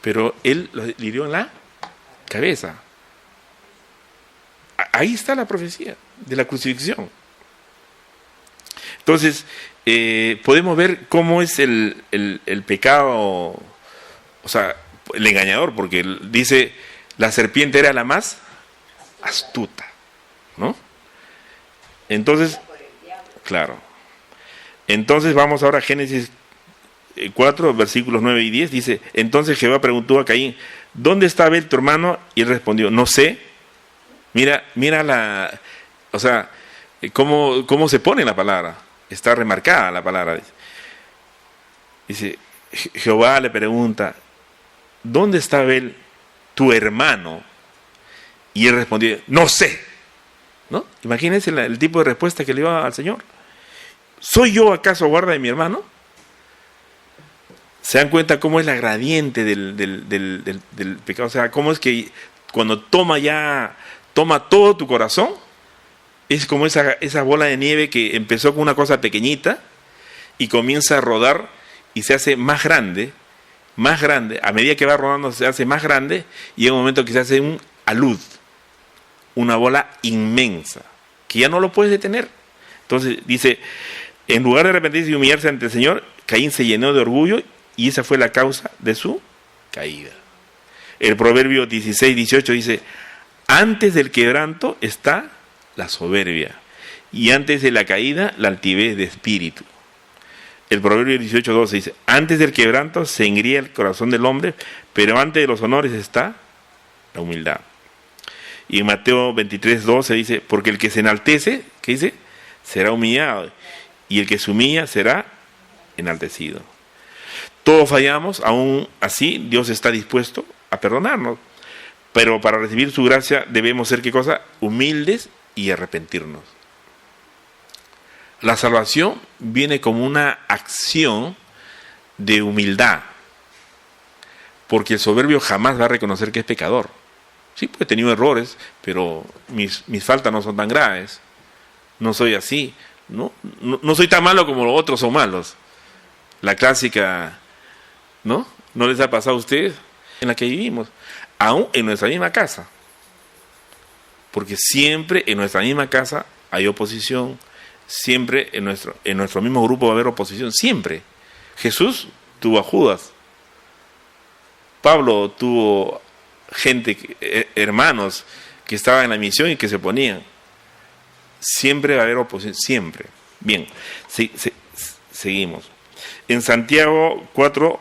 Pero Él lo hirió en la cabeza. Ahí está la profecía de la crucifixión. Entonces, podemos ver cómo es el pecado, o sea, el engañador, porque dice, La serpiente era la más astuta, ¿no? Entonces, claro. Entonces vamos ahora a Génesis 4, versículos 9 y 10. Dice, entonces Jehová preguntó a Caín, ¿dónde está Abel tu hermano? Y él respondió, no sé. Mira o sea, cómo se pone la palabra. Está remarcada la palabra. Dice, Jehová le pregunta, ¿dónde está Abel tu hermano? Y él respondió, no sé. ¿No? Imagínense el tipo de respuesta que le iba al Señor. ¿Soy yo acaso guarda de mi hermano? ¿Se dan cuenta cómo es la gradiente del pecado? O sea, cómo es que cuando toma todo tu corazón, es como esa bola de nieve que empezó con una cosa pequeñita y comienza a rodar y se hace más grande, a medida que va rodando se hace más grande y llega un momento que se hace un alud, una bola inmensa, que ya no lo puedes detener. Entonces dice, en lugar de arrepentirse y humillarse ante el Señor, Caín se llenó de orgullo y esa fue la causa de su caída. El Proverbio 16:18 dice, antes del quebranto está la soberbia y antes de la caída la altivez de espíritu. El Proverbio 18:12 dice, antes del quebranto se engría el corazón del hombre, pero antes de los honores está la humildad. Y en Mateo 23:12 dice, porque el que se enaltece, ¿qué dice? Será humillado, y el que se humilla será enaltecido. Todos fallamos, aún así Dios está dispuesto a perdonarnos, pero para recibir su gracia debemos ser, ¿qué cosa? Humildes y arrepentirnos. La salvación viene como una acción de humildad, porque el soberbio jamás va a reconocer que es pecador. Sí, pues he tenido errores, pero mis faltas no son tan graves. No soy así, no soy tan malo como los otros son malos. La clásica, ¿no? ¿No les ha pasado a ustedes? En la que vivimos, aún en nuestra misma casa. Porque siempre en nuestra misma casa hay oposición, siempre en nuestro mismo grupo va a haber oposición, siempre. Jesús tuvo a Judas, Pablo tuvo gente, hermanos que estaban en la misión y que se oponían. Siempre va a haber oposición, siempre. Bien, seguimos. En Santiago 4,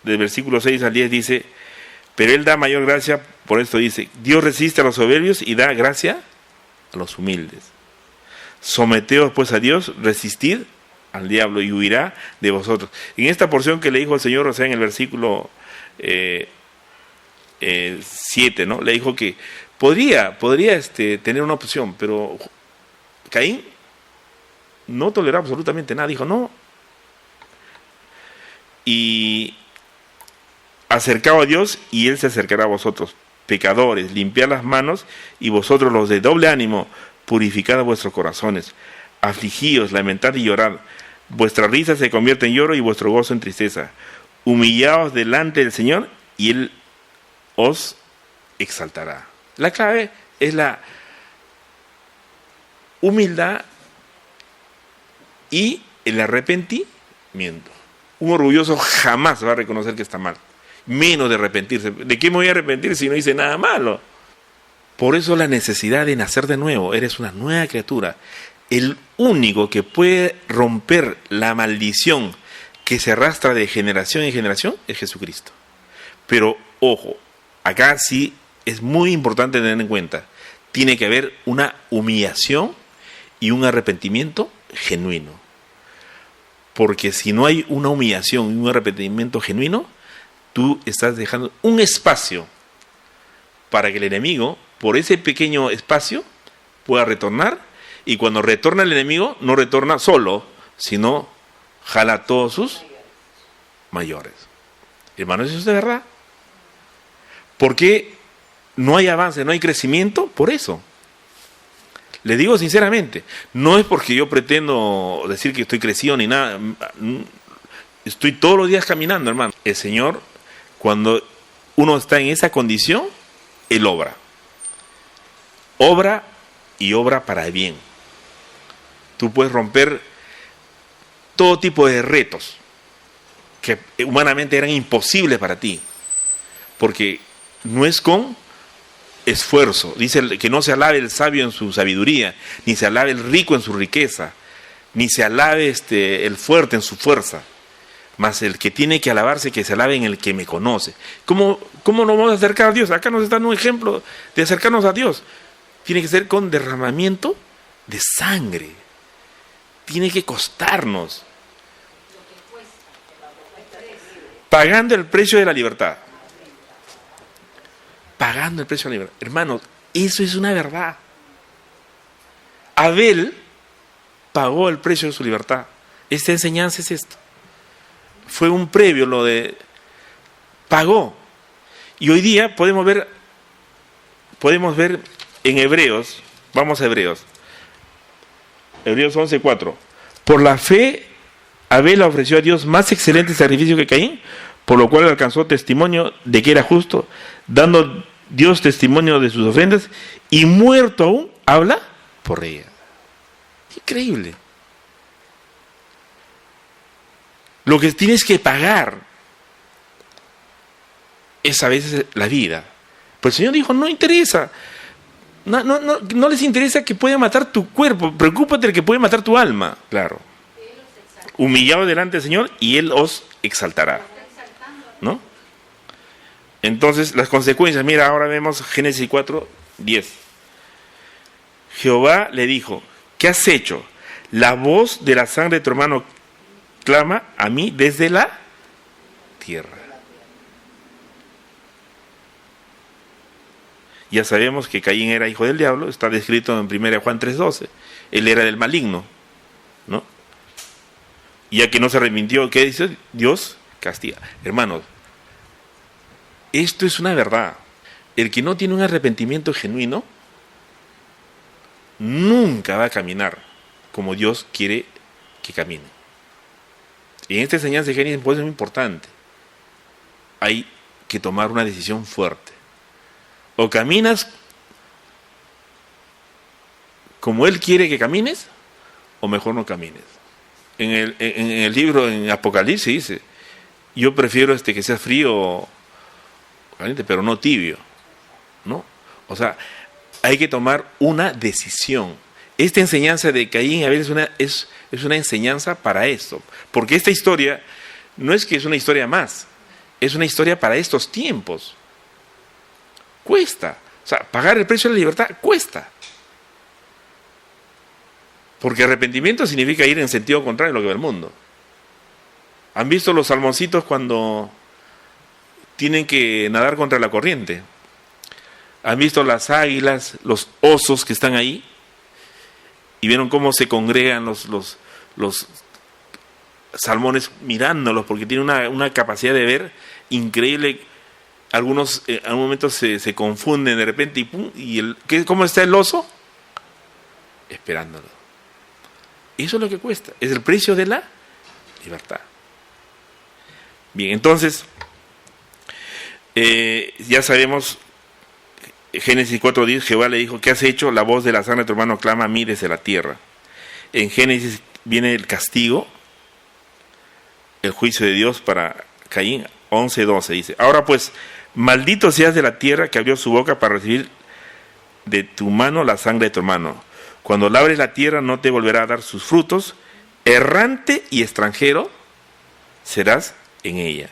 del versículo 6 al 10 dice, pero Él da mayor gracia, por esto dice, Dios resiste a los soberbios y da gracia a los humildes. Someteos pues a Dios, resistid al diablo y huirá de vosotros. En esta porción que le dijo el Señor, o sea, en el versículo 7, ¿no? Le dijo que podría tener una opción, pero Caín no toleró absolutamente nada, dijo no. Y acercado a Dios y Él se acercará a vosotros, pecadores, limpiad las manos y vosotros los de doble ánimo, purificad vuestros corazones, afligíos, lamentad y llorad, vuestra risa se convierte en lloro y vuestro gozo en tristeza, humillaos delante del Señor y Él os exaltará. La clave es la humildad y el arrepentimiento. Un orgulloso jamás va a reconocer que está mal, menos de arrepentirse. ¿De qué me voy a arrepentir si no hice nada malo? Por eso la necesidad de nacer de nuevo. Eres una nueva criatura. El único que puede romper la maldición que se arrastra de generación en generación es Jesucristo. Pero ojo, acá sí es muy importante tener en cuenta, tiene que haber una humillación y un arrepentimiento genuino. Porque si no hay una humillación y un arrepentimiento genuino, tú estás dejando un espacio para que el enemigo, por ese pequeño espacio, pueda retornar. Y cuando retorna el enemigo, no retorna solo, sino jala a todos sus mayores. Hermanos, ¿eso es de verdad? ¿Por qué no hay avance, no hay crecimiento? Por eso. Le digo sinceramente, no es porque yo pretendo decir que estoy crecido ni nada. Estoy todos los días caminando, hermano. El Señor, cuando uno está en esa condición, Él obra. Obra y obra para el bien. Tú puedes romper todo tipo de retos que humanamente eran imposibles para ti. Porque no es con esfuerzo. Dice que no se alabe el sabio en su sabiduría, ni se alabe el rico en su riqueza, ni se alabe el fuerte en su fuerza, mas el que tiene que alabarse, que se alabe en el que me conoce. ¿Cómo nos vamos a acercar a Dios? Acá nos está dando un ejemplo de acercarnos a Dios. Tiene que ser con derramamiento de sangre. Tiene que costarnos. Pagando el precio de la libertad. Pagando el precio de la libertad. Hermanos, eso es una verdad. Abel pagó el precio de su libertad. Esta enseñanza es esto. Fue un previo lo de... Pagó. Y hoy día podemos ver en Hebreos, vamos a Hebreos 11:4. Por la fe, Abel ofreció a Dios más excelente sacrificio que Caín, por lo cual alcanzó testimonio de que era justo, dando Dios testimonio de sus ofrendas, y muerto aún, habla por ella. Increíble. Lo que tienes que pagar es a veces la vida. Pero el Señor dijo, no interesa. No les interesa que pueda matar tu cuerpo. Preocúpate de que puede matar tu alma. Claro. Humillado delante del Señor y Él os exaltará. ¿No? Entonces, las consecuencias. Mira, ahora vemos Génesis 4:10. Jehová le dijo, ¿qué has hecho? La voz de la sangre de tu hermano clama a mí desde la tierra. Ya sabemos que Caín era hijo del diablo, está descrito en 1 Juan 3:12. Él era del maligno, ¿no? Y ya que no se arrepintió, ¿qué dice? Dios castiga. Hermanos, esto es una verdad. El que no tiene un arrepentimiento genuino nunca va a caminar como Dios quiere que camine. Y en esta enseñanza de Génesis pues, es muy importante. Hay que tomar una decisión fuerte. O caminas como Él quiere que camines, o mejor no camines. En el libro, en Apocalipsis, dice, yo prefiero que sea frío o caliente, pero no tibio, ¿no? O sea, hay que tomar una decisión. Esta enseñanza de Caín y Abel es una enseñanza para esto. Porque esta historia no es que es una historia más, es una historia para estos tiempos. Cuesta. O sea, pagar el precio de la libertad cuesta. Porque arrepentimiento significa ir en sentido contrario a lo que ve el mundo. ¿Han visto los salmoncitos cuando tienen que nadar contra la corriente? ¿Han visto las águilas, los osos que están ahí? Y vieron cómo se congregan los salmones mirándolos, porque tienen una capacidad de ver increíble. Algunos en algún momento se confunden de repente y ¡pum! ¿Cómo está el oso? Esperándolo. Eso es lo que cuesta. Es el precio de la libertad. Bien, entonces, ya sabemos, Génesis 4:10, Jehová le dijo, ¿qué has hecho? La voz de la sangre de tu hermano clama a mí desde la tierra. En Génesis viene el castigo, el juicio de Dios para Caín. 11:12 dice, ahora pues, maldito seas de la tierra que abrió su boca para recibir de tu mano la sangre de tu hermano. Cuando labres la tierra no te volverá a dar sus frutos, errante y extranjero serás en ella.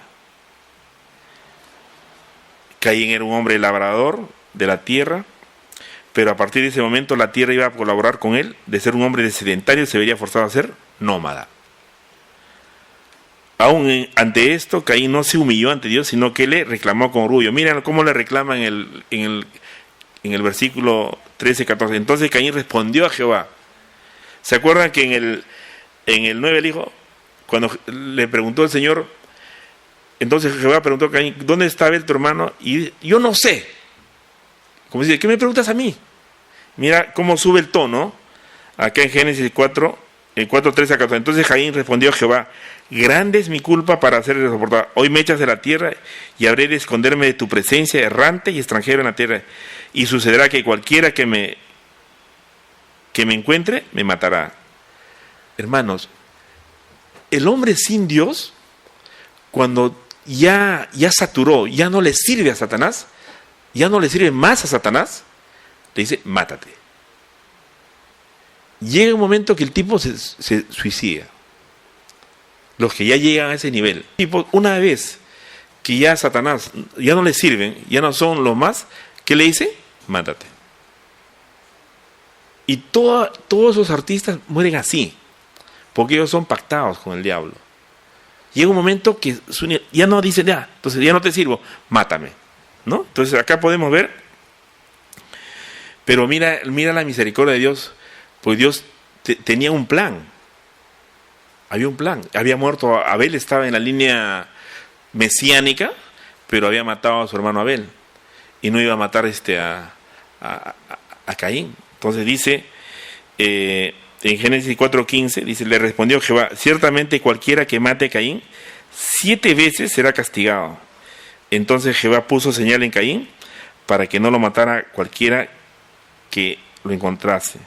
Caín era un hombre labrador de la tierra, pero a partir de ese momento la tierra iba a colaborar con él. De ser un hombre sedentario se vería forzado a ser nómada. Aún ante esto, Caín no se humilló ante Dios, sino que le reclamó con orgullo. Miren cómo le reclama en el versículo 13-14. Entonces Caín respondió a Jehová. ¿Se acuerdan que en el 9 el hijo, cuando le preguntó el Señor, entonces Jehová preguntó a Caín, ¿dónde está Abel tu hermano? Y yo no sé. Como dice, ¿qué me preguntas a mí? Mira cómo sube el tono, acá en Génesis 4, 4:13-14. Entonces Caín respondió a Jehová, grande es mi culpa para hacerle soportar. Hoy me echas de la tierra y habré de esconderme de tu presencia, errante y extranjero en la tierra. Y sucederá que cualquiera que me encuentre, me matará. Hermanos, el hombre sin Dios, cuando ya saturó, ya no le sirve a Satanás, ya no le sirve más a Satanás, le dice, mátate. Llega un momento que el tipo se suicida. Los que ya llegan a ese nivel. Tipo, una vez que ya Satanás ya no le sirven, ya no son los más, ¿qué le dice? Mátate. Y todos esos artistas mueren así, porque ellos son pactados con el diablo. Llega un momento que ya no dicen, ya, entonces ya no te sirvo, mátame, ¿no? Entonces acá podemos ver, pero mira la misericordia de Dios, pues Dios tenía un plan. Había un plan. Había muerto Abel, estaba en la línea mesiánica, pero había matado a su hermano Abel y no iba a matar a Caín. Entonces dice en Génesis 4:15, dice, le respondió Jehová, ciertamente cualquiera que mate a Caín 7 veces será castigado. Entonces Jehová puso señal en Caín para que no lo matara cualquiera que lo encontrase.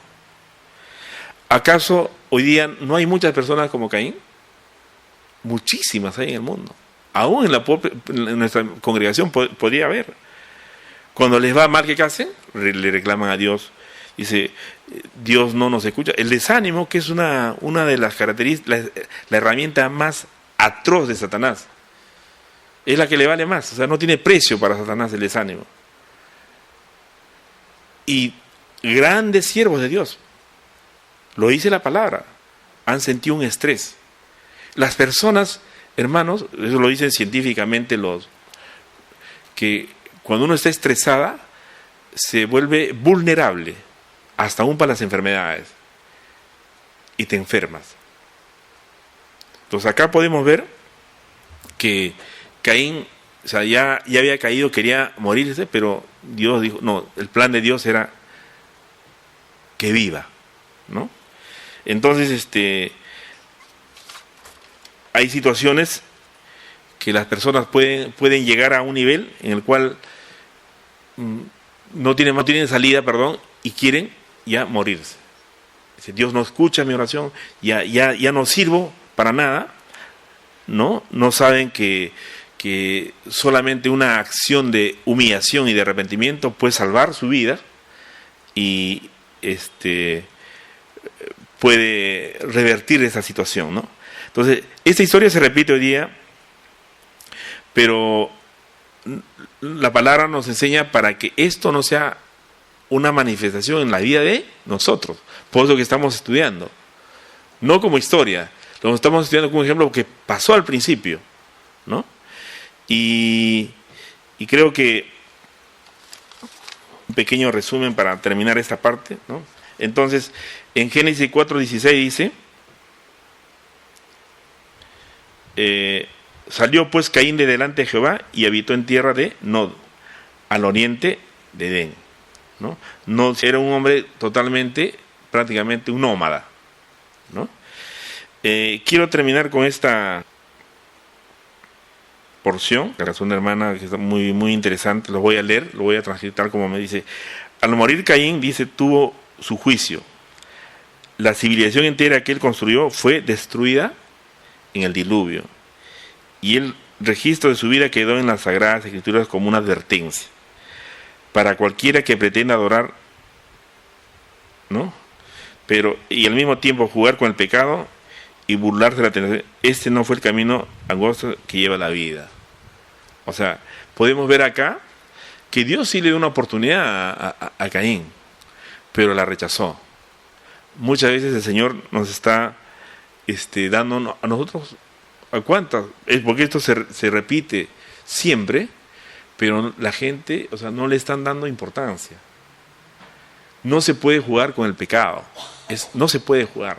¿Acaso hoy día no hay muchas personas como Caín? Muchísimas hay en el mundo. Aún en nuestra congregación podría haber. Cuando les va mal, ¿qué hacen? Le reclaman a Dios. Dice, Dios no nos escucha. El desánimo, que es una de las características, la herramienta más atroz de Satanás, es la que le vale más. O sea, no tiene precio para Satanás el desánimo. Y grandes siervos de Dios, lo dice la palabra, han sentido un estrés. Las personas, hermanos, eso lo dicen científicamente que cuando uno está estresada, se vuelve vulnerable, hasta aún para las enfermedades, y te enfermas. Entonces acá podemos ver que Caín, o sea, ya había caído, quería morirse, pero Dios dijo, no, el plan de Dios era que viva, ¿no? Entonces, hay situaciones que las personas pueden llegar a un nivel en el cual no tienen salida, y quieren ya morirse. Dice, Dios no escucha mi oración, ya no sirvo para nada, ¿no? No saben que solamente una acción de humillación y de arrepentimiento puede salvar su vida y puede revertir esa situación, ¿no? Entonces, esta historia se repite hoy día, pero la palabra nos enseña para que esto no sea una manifestación en la vida de nosotros. Por eso que estamos estudiando. No como historia, lo estamos estudiando como ejemplo que pasó al principio, ¿no? Y creo que un pequeño resumen para terminar esta parte, ¿no? Entonces, en Génesis 4:16 dice, salió pues Caín de delante de Jehová y habitó en tierra de Nod, al oriente de Edén, ¿no? Nod era un hombre prácticamente un nómada, ¿no? Quiero terminar con esta porción, que es una hermana que está muy, muy interesante, lo voy a leer, lo voy a transcribir tal como me dice. Al morir Caín, dice, tuvo su juicio. La civilización entera que él construyó fue destruida en el diluvio. Y el registro de su vida quedó en las Sagradas Escrituras como una advertencia para cualquiera que pretenda adorar, ¿no? Y al mismo tiempo jugar con el pecado y burlarse de la tentación. Este no fue el camino angosto que lleva la vida. O sea, podemos ver acá que Dios sí le dio una oportunidad a Caín, pero la rechazó. Muchas veces el Señor nos está dando a nosotros, ¿a cuántas? Es porque esto se repite siempre, pero la gente, o sea, no le están dando importancia. No se puede jugar con el pecado. No se puede jugar.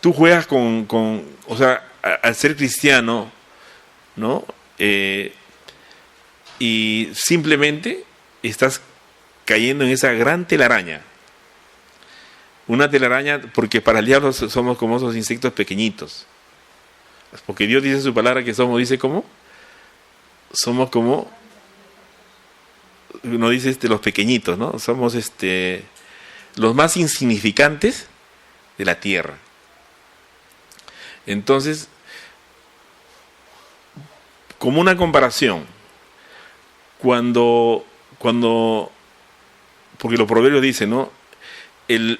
Tú juegas o sea, al ser cristiano, ¿no? Y simplemente estás cayendo en esa gran telaraña. Una telaraña, porque para el diablo somos como esos insectos pequeñitos. Porque Dios dice en su palabra que dice ¿cómo? Somos como, no dice los pequeñitos, ¿no? Somos los más insignificantes de la tierra. Entonces, como una comparación, cuando porque los proverbios dicen, ¿no? El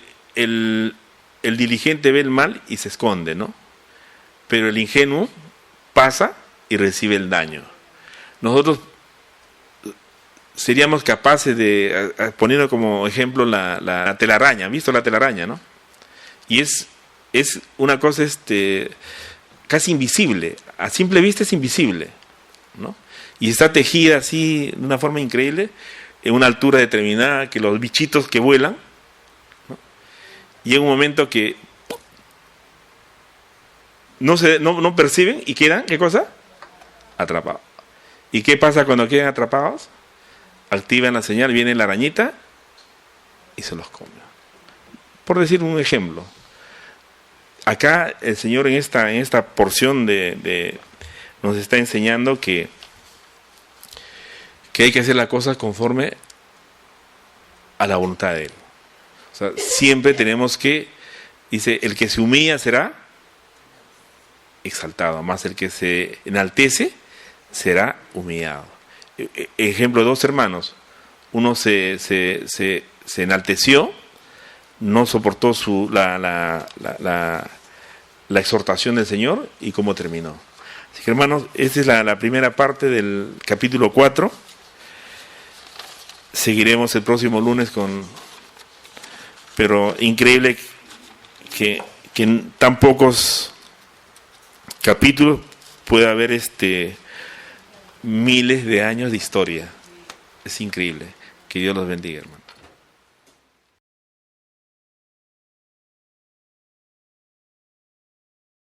diligente ve el mal y se esconde, ¿no? Pero el ingenuo pasa y recibe el daño. Nosotros seríamos capaces de, poniendo como ejemplo la telaraña, ¿han visto la telaraña, no? Y es una cosa casi invisible, a simple vista es invisible, ¿no? Y está tejida así de una forma increíble, en una altura determinada, que los bichitos que vuelan, ¿no? Llega un momento que no perciben y quedan, ¿qué cosa? Atrapados. ¿Y qué pasa cuando quedan atrapados? Activan la señal, viene la arañita y se los come. Por decir un ejemplo, acá el Señor en esta porción nos está enseñando que hay que hacer las cosas conforme a la voluntad de Él. O sea, siempre tenemos que, dice, el que se humilla será exaltado, más el que se enaltece será humillado. Ejemplo, dos hermanos, uno se enalteció, no soportó la exhortación del Señor y cómo terminó. Así que, hermanos, esta es la primera parte del capítulo 4. Seguiremos el próximo lunes pero increíble que en tan pocos capítulos pueda haber miles de años de historia. Es increíble. Que Dios los bendiga, hermano.